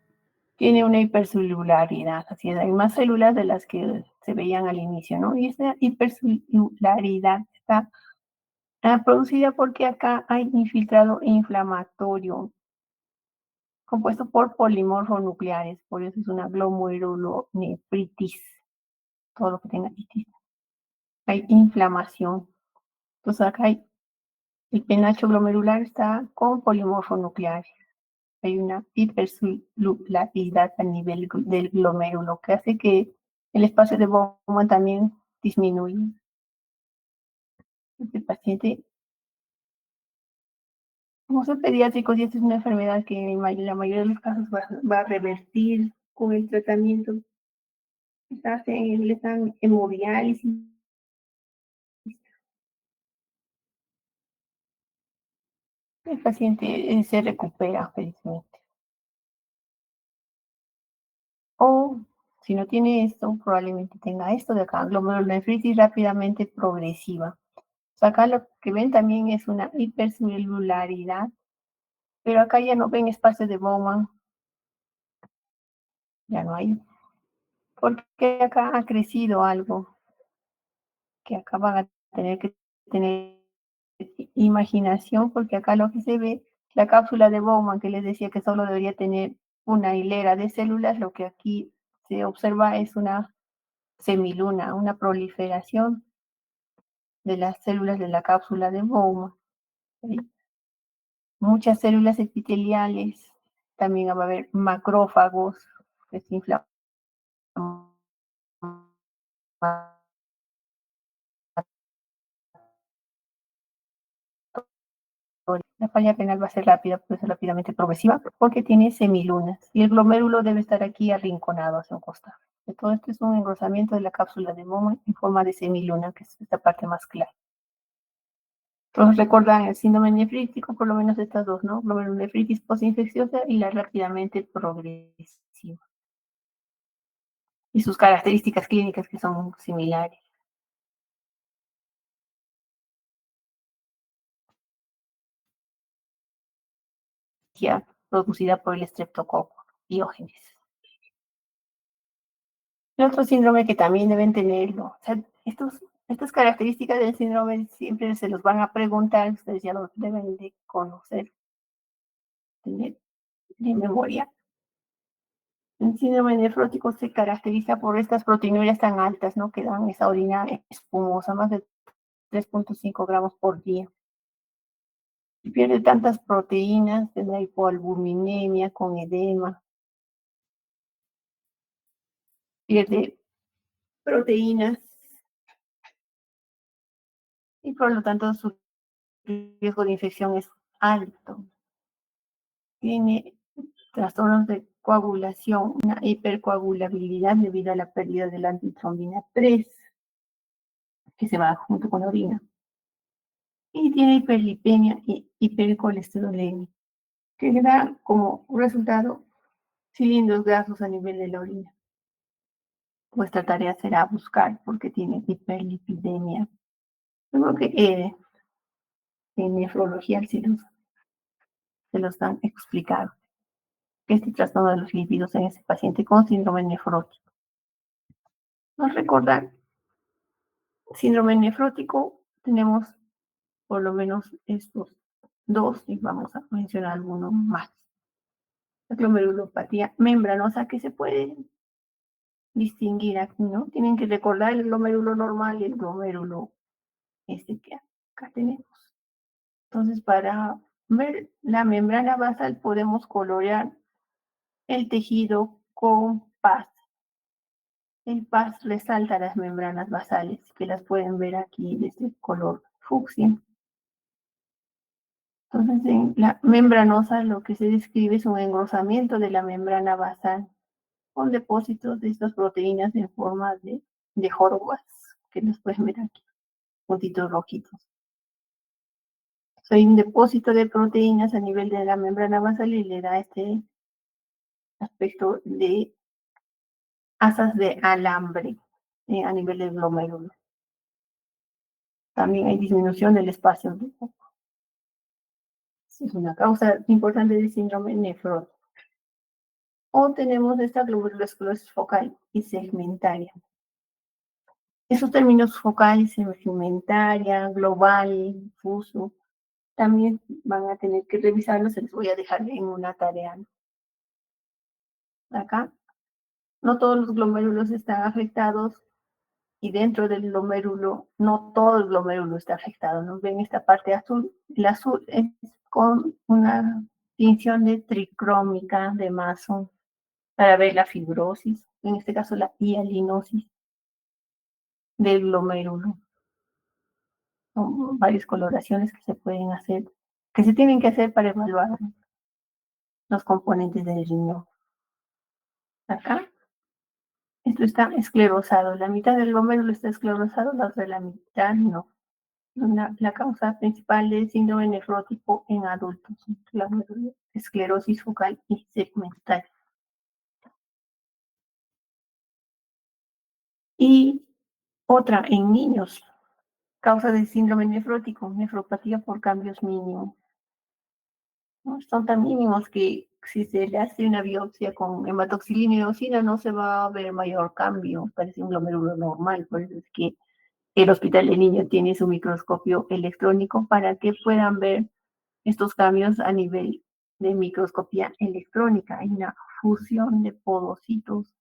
Tiene una hipercelularidad, así es, hay más células de las que se veían al inicio, ¿no? Y esa hipercelularidad está producida porque acá hay infiltrado inflamatorio compuesto por polimorfonucleares, por eso es una glomerulonefritis, todo lo que tenga itis. Hay inflamación. Entonces acá hay el penacho glomerular está con polimorfonucleares. Hay una hipercelularidad a nivel del glomérulo que hace que el espacio de Bowman también disminuya. Este paciente, como son pediátricos y esta es una enfermedad que en la mayoría de los casos va a revertir con el tratamiento, le dan hemodiálisis. El paciente se recupera felizmente. O si no tiene esto, probablemente tenga esto de acá, glomerulonefritis rápidamente progresiva. O sea, acá lo que ven también es una hipercelularidad, pero acá ya no ven espacios de Bowman, ya no hay, porque acá ha crecido algo, que acá van a tener que tener imaginación, porque acá lo que se ve, la cápsula de Bowman, que les decía que solo debería tener una hilera de células, lo que aquí se observa es una semiluna, una proliferación de las células de la cápsula de Bowman. ¿Sí? Muchas células epiteliales, también va a haber macrófagos que se inflaman. La falla renal va a ser rápida, puede ser rápidamente progresiva, porque tiene semilunas y el glomérulo debe estar aquí arrinconado hacia un costado. Todo esto es un engrosamiento de la cápsula de Bowman en forma de semiluna, que es esta parte más clara. Entonces recordan el síndrome nefrítico, por lo menos estas dos, ¿no? Glomerulonefritis postinfecciosa y la rápidamente progresiva. Y sus características clínicas que son similares. alergia producida por el estreptococo Diógenes. El otro síndrome que también deben tenerlo, o sea, estas características del síndrome siempre se los van a preguntar, ustedes ya lo deben de conocer, tener de memoria. El síndrome nefrótico se caracteriza por estas proteinurias tan altas, ¿no? Que dan esa orina espumosa, más de 3.5 gramos por día. Si pierde tantas proteínas, tendrá hipoalbuminemia con edema, pierde proteínas y por lo tanto su riesgo de infección es alto. Tiene trastornos de coagulación, una hipercoagulabilidad debido a la pérdida de la antitrombina 3, que se va junto con la orina. Y tiene hiperlipemia y hipercolesterolemia, que le da como resultado cilindros grasos a nivel de la orina. Vuestra tarea será buscar porque tiene hiperlipidemia. Luego que en nefrología se los han explicado, que este trastorno de los lípidos en ese paciente con síndrome nefrótico. Nos recordar, síndrome nefrótico, tenemos por lo menos estos dos y vamos a mencionar alguno más. La glomerulopatía membranosa que se puede distinguir aquí, ¿no? Tienen que recordar el glomérulo normal y el glomérulo que acá tenemos. Entonces, para ver la membrana basal podemos colorear el tejido con paz. El paz resalta las membranas basales, que las pueden ver aquí de este color fucsia. Entonces, en la membranosa lo que se describe es un engrosamiento de la membrana basal con depósitos de estas proteínas en forma de joroba, que las pueden ver aquí, puntitos rojitos. Hay un depósito de proteínas a nivel de la membrana basal y le da este aspecto de asas de alambre a nivel del glomérulo. También hay disminución del espacio. Es una causa importante del síndrome nefrótico. O tenemos esta glomerulosclerosis focal y segmentaria. Esos términos focal, segmentaria, global, difuso, también van a tener que revisarlos, se les voy a dejar en una tarea. Acá, no todos los glomérulos están afectados y dentro del glomérulo, no todo el glomérulo está afectado, ¿no? Ven esta parte azul, el azul es con una tinción de tricrómica de Mason para ver la fibrosis, en este caso la hialinosis del glomérulo. Son varias coloraciones que se pueden hacer, que se tienen que hacer para evaluar los componentes del riñón. Acá, esto está esclerosado, la mitad del glomérulo está esclerosado, la otra la mitad no. La causa principal del síndrome nefrótico en adultos, la esclerosis focal y segmental. Y otra en niños, causa del síndrome nefrótico, nefropatía por cambios mínimos. ¿No? Son tan mínimos que si se le hace una biopsia con hematoxilina y eosina no se va a ver mayor cambio, parece un glomérulo normal, por eso es que el Hospital de Niños tiene su microscopio electrónico para que puedan ver estos cambios a nivel de microscopía electrónica. Hay una fusión de podocitos.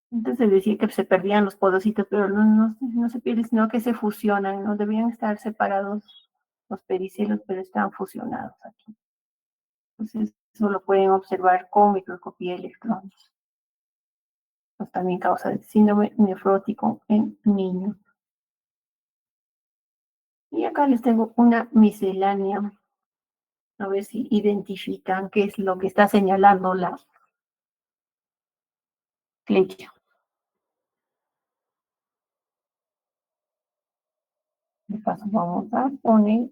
Entonces se decía que se perdían los podocitos, pero no se pierden, sino que se fusionan, no debían estar separados los pericelos, pero están fusionados aquí. Entonces eso lo pueden observar con microscopía electrónica. Pues también causa el síndrome nefrótico en niños. Y acá les tengo una miscelánea, a ver si identifican qué es lo que está señalando la flecha. De paso vamos a poner,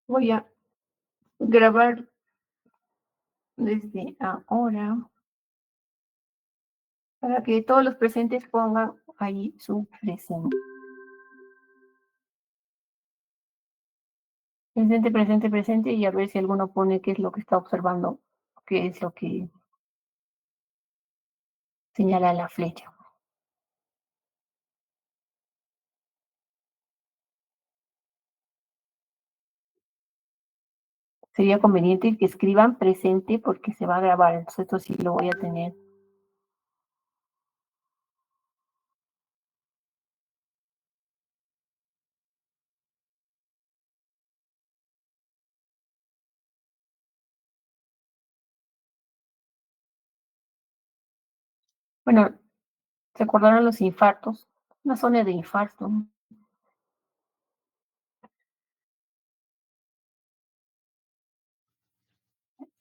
voy a grabar desde ahora para que todos los presentes pongan ahí su presente. Presente, presente, presente, y a ver si alguno pone qué es lo que está observando, qué es lo que señala la flecha. Sería conveniente que escriban presente porque se va a grabar, entonces esto sí lo voy a tener. Bueno, ¿se acordaron los infartos? Una zona de infarto, ¿no?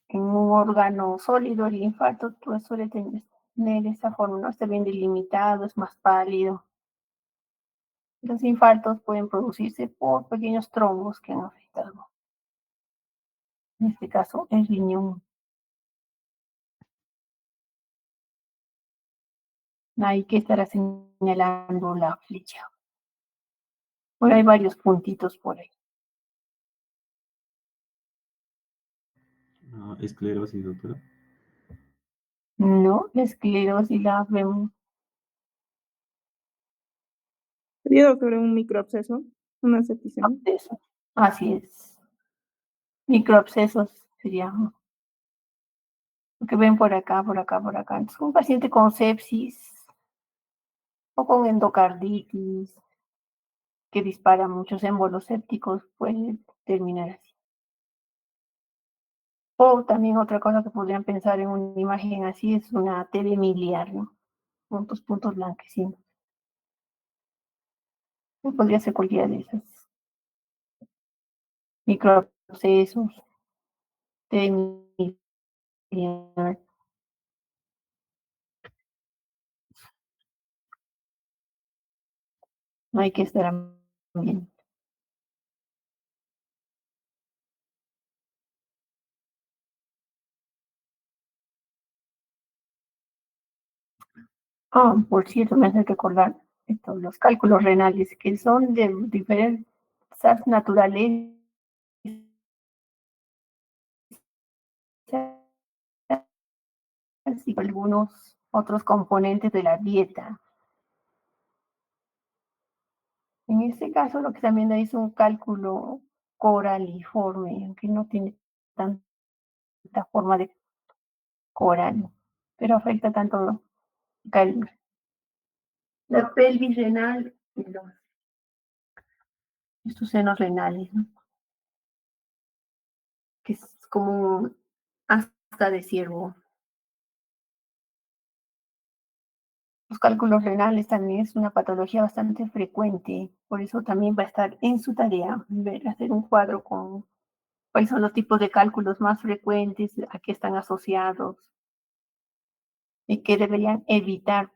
En un órgano sólido, el infarto pues, suele tener esa forma, ¿no? Está bien delimitado, es más pálido. Los infartos pueden producirse por pequeños trombos que han afectado, en este caso, el riñón. Hay que estar señalando la flecha. Bueno, hay varios puntitos por ahí. Ah, esclerosis, doctora. No, la esclerosis la vemos. Sería, doctor, un microabsceso, una septicemia. Abscesos. Así es. Microabscesos sería lo que ven por acá, por acá, por acá. Entonces, un paciente con sepsis o con endocarditis que dispara muchos émbolos sépticos puede terminar así. O también otra cosa que podrían pensar en una imagen así es una TV miliar, ¿no? Con dos puntos blanquecinos. Podría ser cualquiera de esas. Microabscesos, TV miliar. No hay que estar bien. Ah, por cierto, me hace recordar los cálculos renales, que son de diferentes naturalezas y algunos otros componentes de la dieta. En este caso, lo que también es un cálculo coraliforme, aunque no tiene tanta forma de coral, pero afecta tanto la pelvis renal y estos senos renales, ¿no? Que es como un asta de ciervo. Los cálculos renales también es una patología bastante frecuente, por eso también va a estar en su tarea hacer un cuadro con cuáles son los tipos de cálculos más frecuentes, a qué están asociados y qué deberían evitar,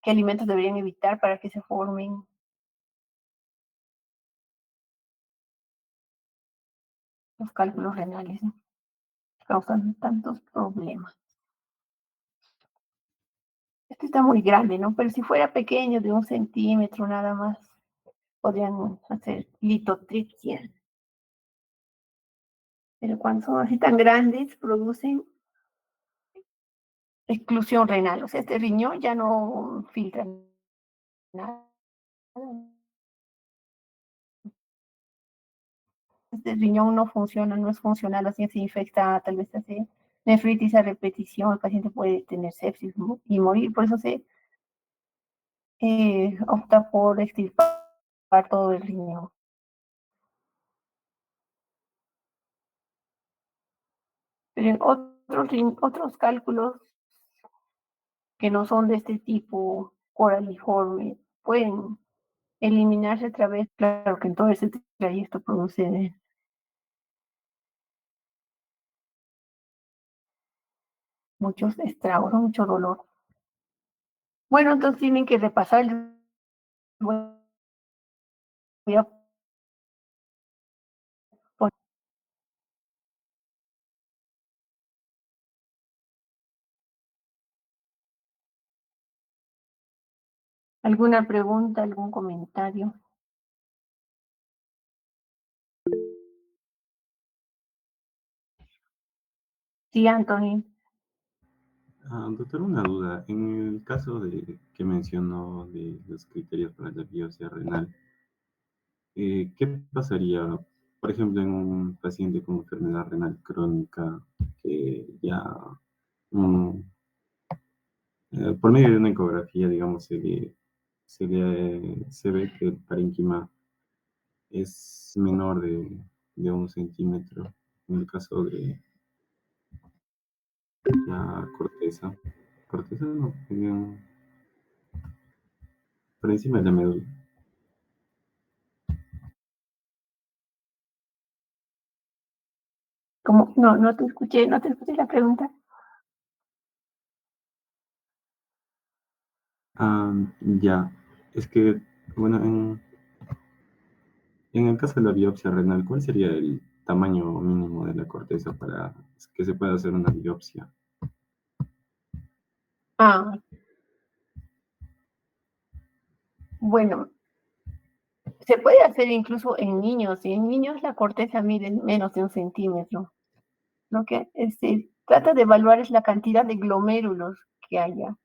qué alimentos deberían evitar para que se formen los cálculos renales, ¿no? Causan tantos problemas. Este está muy grande, ¿no? Pero si fuera pequeño, de 1 centímetro nada más, podrían hacer litotripsia. Pero cuando son así tan grandes, producen exclusión renal. O sea, este riñón ya no filtra nada. Este riñón no funciona, no es funcional, la se infecta, tal vez hace nefritis a repetición, el paciente puede tener sepsis y morir. Por eso se opta por extirpar todo el riñón. Pero en otros cálculos que no son de este tipo coraliforme pueden eliminarse a través, claro que en todo ese trayecto produce muchos estragos, mucho dolor. Bueno, entonces tienen que repasar. Voy a ¿Alguna pregunta, algún comentario? Sí, Anthony. Doctor, una duda. En el caso de que mencionó de los criterios para la biopsia renal, ¿qué pasaría, por ejemplo, en un paciente con enfermedad renal crónica que ya mm, por medio de una ecografía, digamos, se ve que el parénquima es menor de 1 centímetro? En el caso de la corteza no, por encima de la médula. ¿Cómo? No, no te escuché la pregunta. Ya, es que, bueno, en el caso de la biopsia renal, ¿cuál sería el tamaño mínimo de la corteza para que se pueda hacer una biopsia? Ah, bueno, se puede hacer incluso en niños, y en niños la corteza mide menos de 1 centímetro. Lo que se trata de evaluar es la cantidad de glomérulos que haya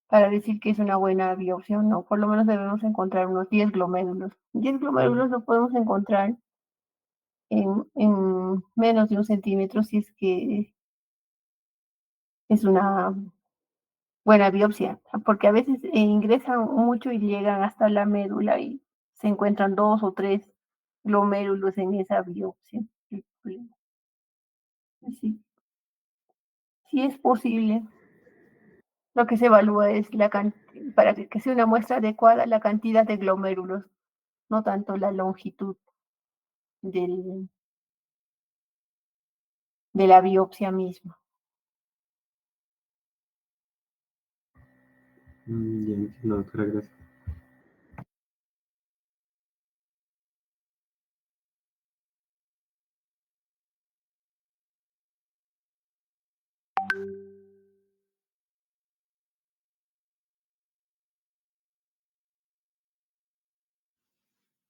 para decir que es una buena biopsia o no. Por lo menos debemos encontrar unos 10 glomérulos. 10 glomérulos lo podemos encontrar en menos de 1 centímetro si es que es una buena biopsia, porque a veces ingresan mucho y llegan hasta la médula y se encuentran 2 o 3 glomérulos en esa biopsia. Sí, sí es posible. Lo que se evalúa es para que sea una muestra adecuada, la cantidad de glomérulos, no tanto la longitud del, de la biopsia misma. Ya entiendo, doctora, gracias.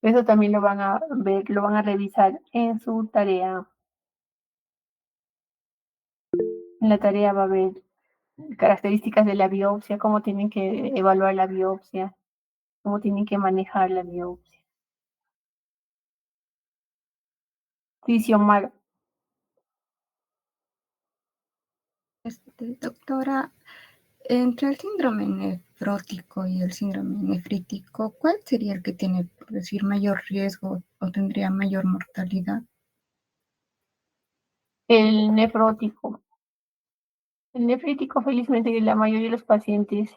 Eso también lo van a ver, lo van a revisar en su tarea. En la tarea va a haber características de la biopsia, cómo tienen que evaluar la biopsia, cómo tienen que manejar la biopsia. Sí, Xiomara. Doctora, entre el síndrome nefrótico y el síndrome nefrítico, ¿cuál sería el que tiene, por decir, mayor riesgo o tendría mayor mortalidad? El nefrótico. El nefrítico, felizmente, la mayoría de los pacientes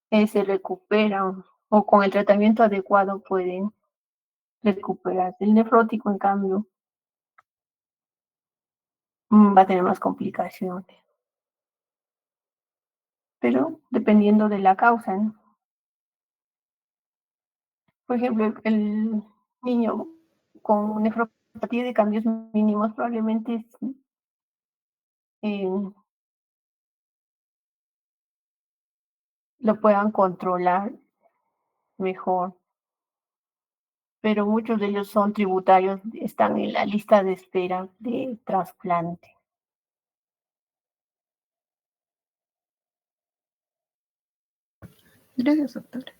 se recuperan o con el tratamiento adecuado pueden recuperarse. El nefrótico, en cambio, va a tener más complicaciones. Pero dependiendo de la causa, ¿no? Por ejemplo, el niño con nefropatía de cambios mínimos probablemente eh, lo puedan controlar mejor, pero muchos de ellos son tributarios, están en la lista de espera de trasplante. Gracias, doctora.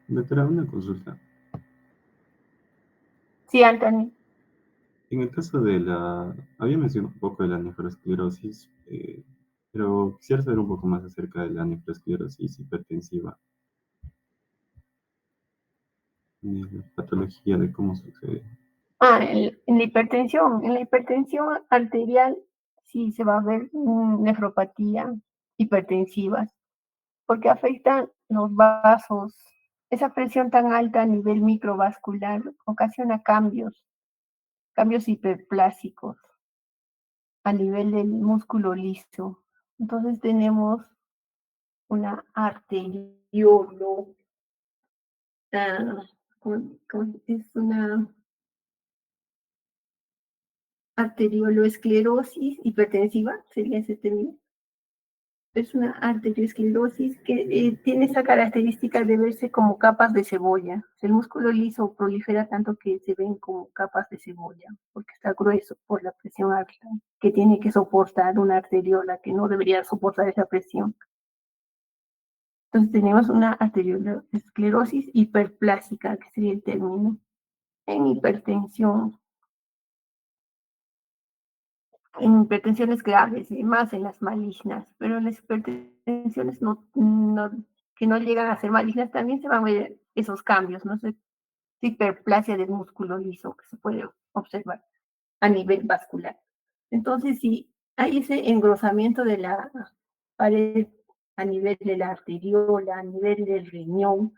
Doctora, una consulta. Sí, Anthony. En el caso de había mencionado un poco de la nefroesclerosis, pero quisiera saber un poco más acerca de la nefroesclerosis hipertensiva, de la patología, de cómo sucede. En la hipertensión arterial sí se va a ver nefropatía hipertensivas, porque afectan los vasos. Esa presión tan alta a nivel microvascular ocasiona cambios hiperplásicos a nivel del músculo liso. Entonces tenemos una arteriolo, es una arterioloesclerosis hipertensiva, sería ese término. Es una arteriosclerosis que tiene esa característica de verse como capas de cebolla. El músculo liso prolifera tanto que se ven como capas de cebolla, porque está grueso por la presión alta, que tiene que soportar una arteriola que no debería soportar esa presión. Entonces tenemos una arteriosclerosis hiperplásica, que sería el término. En hipertensión, en hipertensiones graves y más en las malignas, pero en las hipertensiones que no llegan a ser malignas también se van a ver esos cambios, ¿no? Esa hiperplasia del músculo liso que se puede observar a nivel vascular. Entonces, si hay ese engrosamiento de la pared a nivel de la arteriola, a nivel del riñón,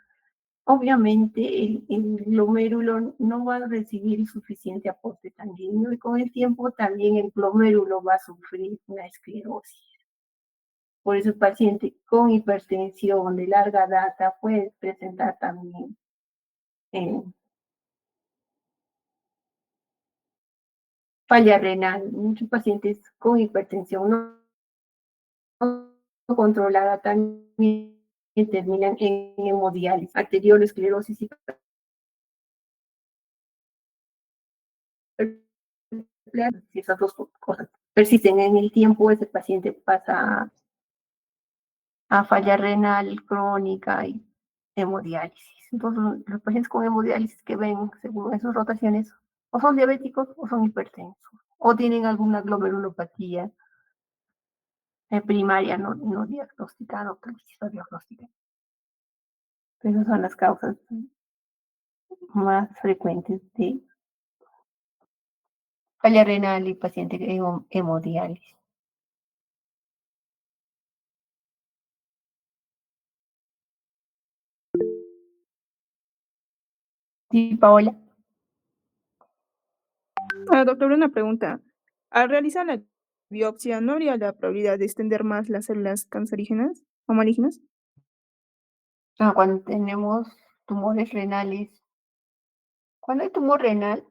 obviamente el glomérulo no va a recibir suficiente aporte sanguíneo y con el tiempo también el glomérulo va a sufrir una esclerosis. Por eso el paciente con hipertensión de larga data puede presentar también falla renal. Muchos pacientes con hipertensión no controlada también terminan en hemodiálisis, arteriolosclerosis y si esas dos cosas persisten en el tiempo, ese paciente pasa a falla renal crónica y hemodiálisis. Entonces, los pacientes con hemodiálisis que ven, según esas rotaciones, o son diabéticos o son hipertensos, o tienen alguna glomerulopatía primaria no diagnosticada o transitoria diagnosticada. Esas son las causas más frecuentes de falla renal y paciente en hemodiálisis. Sí, Paola. Doctor, una pregunta. Al realizar la biopsia, ¿no habría la probabilidad de extender más las células cancerígenas o malignas? Cuando tenemos tumores renales, cuando hay tumor renal,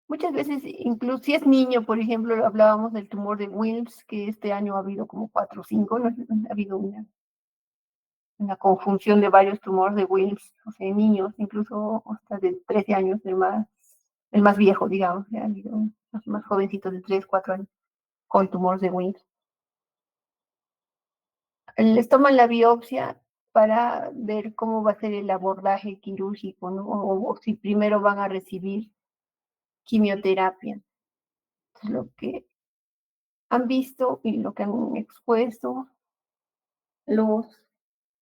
muchas veces, incluso si es niño, por ejemplo, hablábamos del tumor de Wilms, que este año ha habido como 4 o 5, ¿no? Ha habido una conjunción de varios tumores de Wilms, o sea, niños, incluso hasta de 13 años, el más viejo, digamos, ha habido más jovencitos de 3, 4 años con tumores de Wilms. Les toman la biopsia para ver cómo va a ser el abordaje quirúrgico, ¿no? O si primero van a recibir quimioterapia. Entonces, lo que han visto y lo que han expuesto los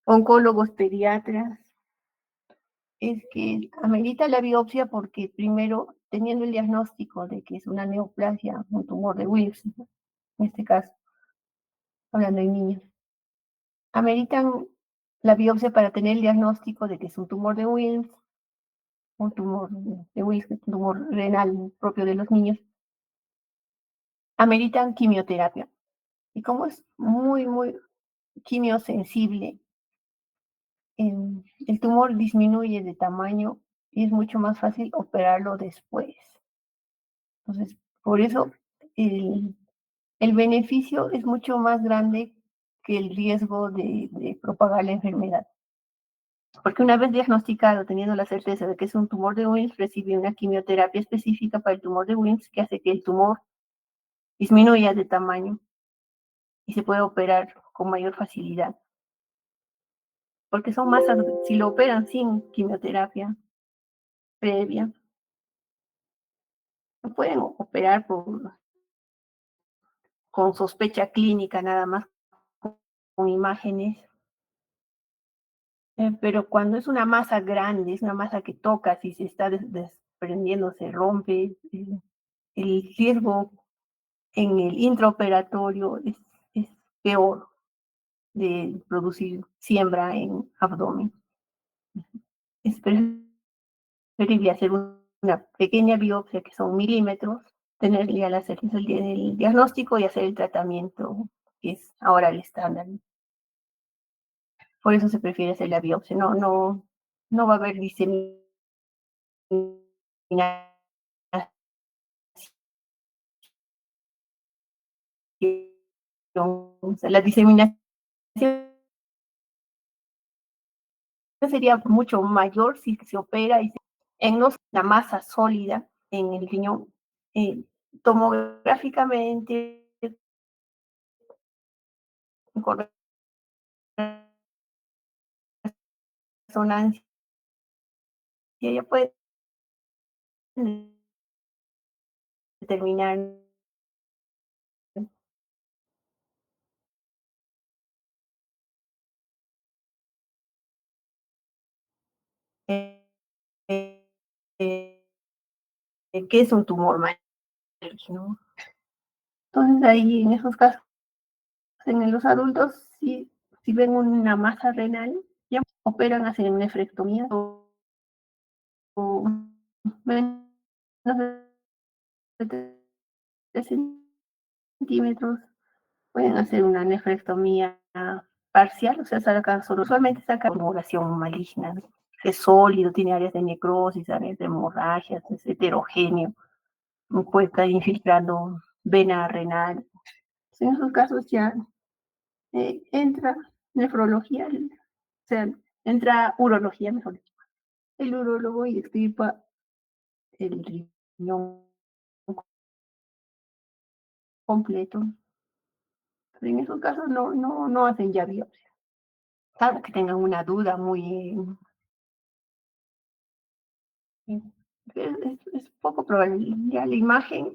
oncólogos pediatras es que amerita la biopsia porque primero, teniendo el diagnóstico de que es una neoplasia, un tumor de Wilson, en este caso, hablando de niños, ameritan la biopsia para tener el diagnóstico de que es un tumor de Wilson, un tumor de Wilson, un tumor renal propio de los niños, ameritan quimioterapia. Y como es muy quimiosensible, el tumor disminuye de tamaño y es mucho más fácil operarlo después. Entonces, por eso el beneficio es mucho más grande que el riesgo de propagar la enfermedad. Porque una vez diagnosticado, teniendo la certeza de que es un tumor de Wilms, recibe una quimioterapia específica para el tumor de Wilms que hace que el tumor disminuya de tamaño y se puede operar con mayor facilidad. Porque son masas, si lo operan sin quimioterapia previa, no pueden operar con sospecha clínica nada más, con imágenes. Pero cuando es una masa grande, es una masa que toca, si se está desprendiendo, se rompe, el riesgo en el intraoperatorio es peor de producir siembra en abdomen. Es preferible hacer una pequeña biopsia, que son milímetros, tener ya la certeza del diagnóstico y hacer el tratamiento, que es ahora el estándar. Por eso se prefiere hacer la biopsia. No va a haber diseminación. O sea, la diseminación sería mucho mayor si se opera y en la masa sólida en el riñón. Tomográficamente, con resonancia, ya puede determinar eh, eh, eh, qué es un tumor maligno. Entonces ahí en esos casos, en los adultos, si ven una masa renal, ya operan, hacen nefrectomía o menos de 3 centímetros, pueden hacer una nefrectomía parcial, o sea, usualmente sacan tumulación maligna, ¿no? Es sólido, tiene áreas de necrosis, áreas de hemorragias, es heterogéneo, puede estar infiltrando vena renal. En esos casos ya entra nefrología, o sea, entra urología, mejor dicho. El urólogo y extirpa el riñón completo. Pero en esos casos no hacen ya biopsia. Salvo que tengan una duda muy... es poco probable. Ya la imagen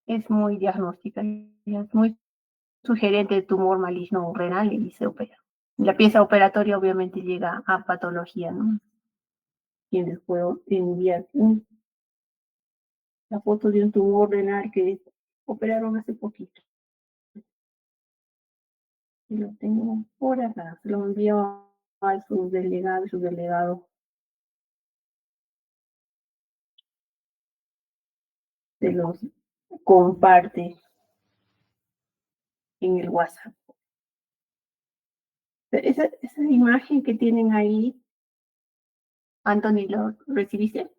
es muy diagnóstica, es muy sugerente de tumor maligno renal y se opera. La pieza operatoria obviamente llega a patología, ¿no? Y les puedo enviar la foto de un tumor renal que operaron hace poquito. Y lo tengo por acá, se lo envío a su delegado se los comparte en el WhatsApp. Esa imagen que tienen ahí, Anthony, ¿lo recibiste?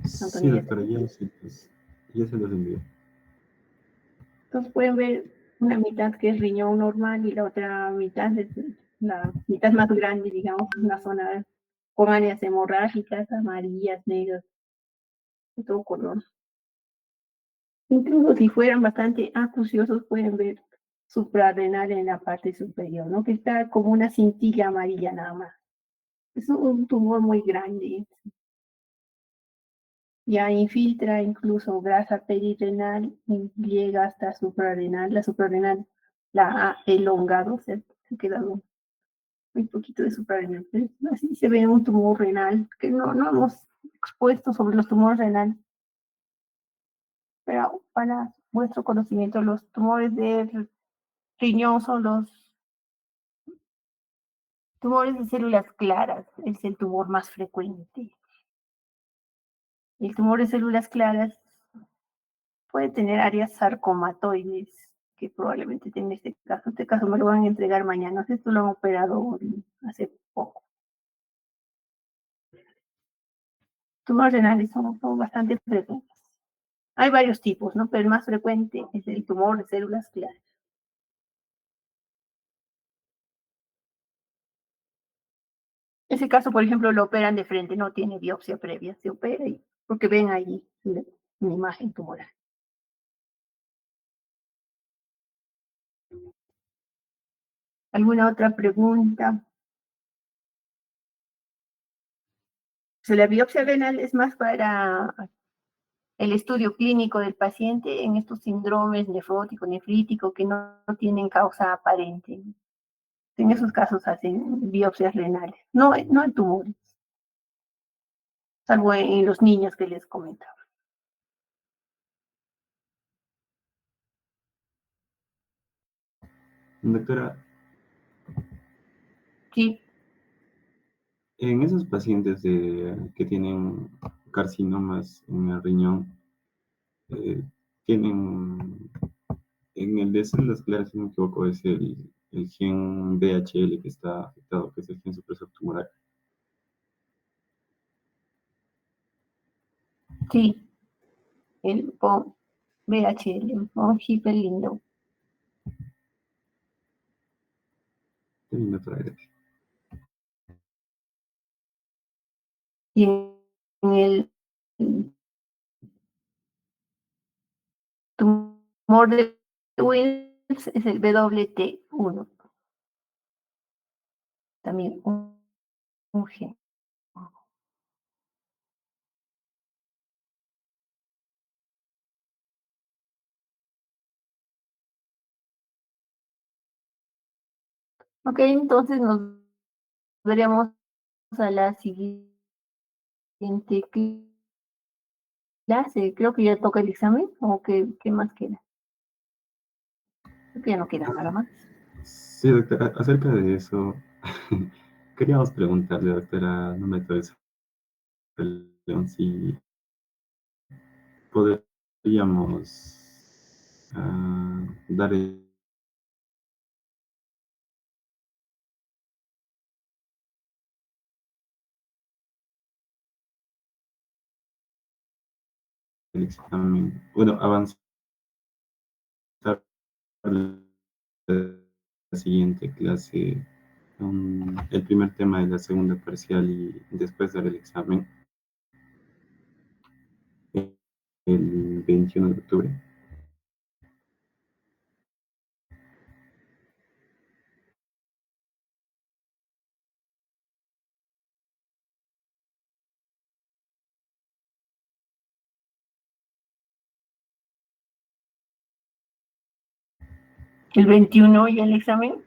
Sí, Anthony, doctora, sí, pues, ya se los envió. entonces pueden ver una mitad que es riñón normal y la otra mitad es la mitad más grande, digamos, una zona con áreas hemorrágicas, amarillas, negras, de todo color. Incluso si fueran bastante acuciosos, pueden ver suprarrenal en la parte superior, ¿no? Que está como una cintilla amarilla nada más. Es un tumor muy grande. Ya infiltra incluso grasa perirenal y llega hasta suprarrenal. La suprarrenal la ha elongado, se ha quedado muy poquito de suprarrenal. Así se ve un tumor renal, que no hemos expuesto sobre los tumores renales. Pero para vuestro conocimiento, los tumores de riñón son los tumores de células claras, es el tumor más frecuente. El tumor de células claras puede tener áreas sarcomatoides, que probablemente tiene este caso. Este caso me lo van a entregar mañana. Esto lo han operado hace poco. Tumores renales son bastante frecuentes. Hay varios tipos, ¿no? Pero el más frecuente es el tumor de células claras. Ese caso, por ejemplo, lo operan de frente, no tiene biopsia previa, se opera porque ven ahí una imagen tumoral. ¿Alguna otra pregunta? La biopsia renal es más para el estudio clínico del paciente en estos síndromes nefrótico, nefrítico, que no tienen causa aparente. En esos casos hacen biopsias renales, no en tumores, salvo en los niños que les comentaba. Doctora, Sí, en esos pacientes que tienen carcinomas en el riñón, eh, tienen En el de células claras, si no me equivoco, es el gen VHL que está afectado, que es el gen supresor tumoral. Sí, el VHL, von Hippel-Lindau. Qué lindo traer. Y en el tumor de Wilms es el WT1, también un gen. Ok, entonces nos veremos a la siguiente clase. Creo que ya toca el examen, o qué más queda. Creo que ya no queda nada más. Sí, doctora, acerca de eso, queríamos preguntarle, doctora Númenes León, si podríamos dar el examen, bueno, avanzar la siguiente clase, el primer tema de la segunda parcial y después dar el examen el 21 de octubre. El 21 ya el examen.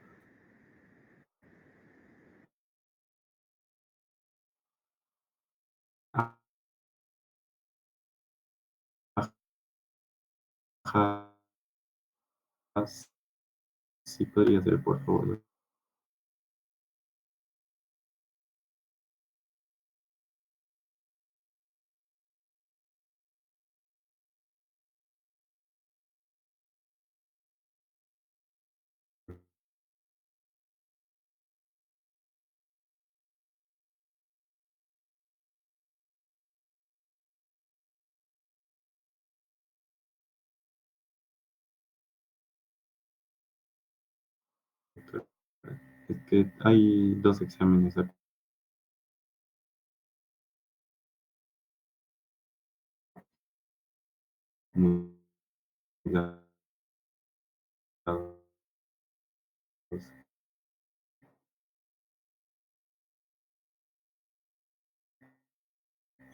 Ajá, sí podría ser, por favor. Es que hay dos exámenes acumulados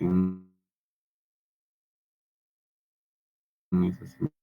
en esa semana.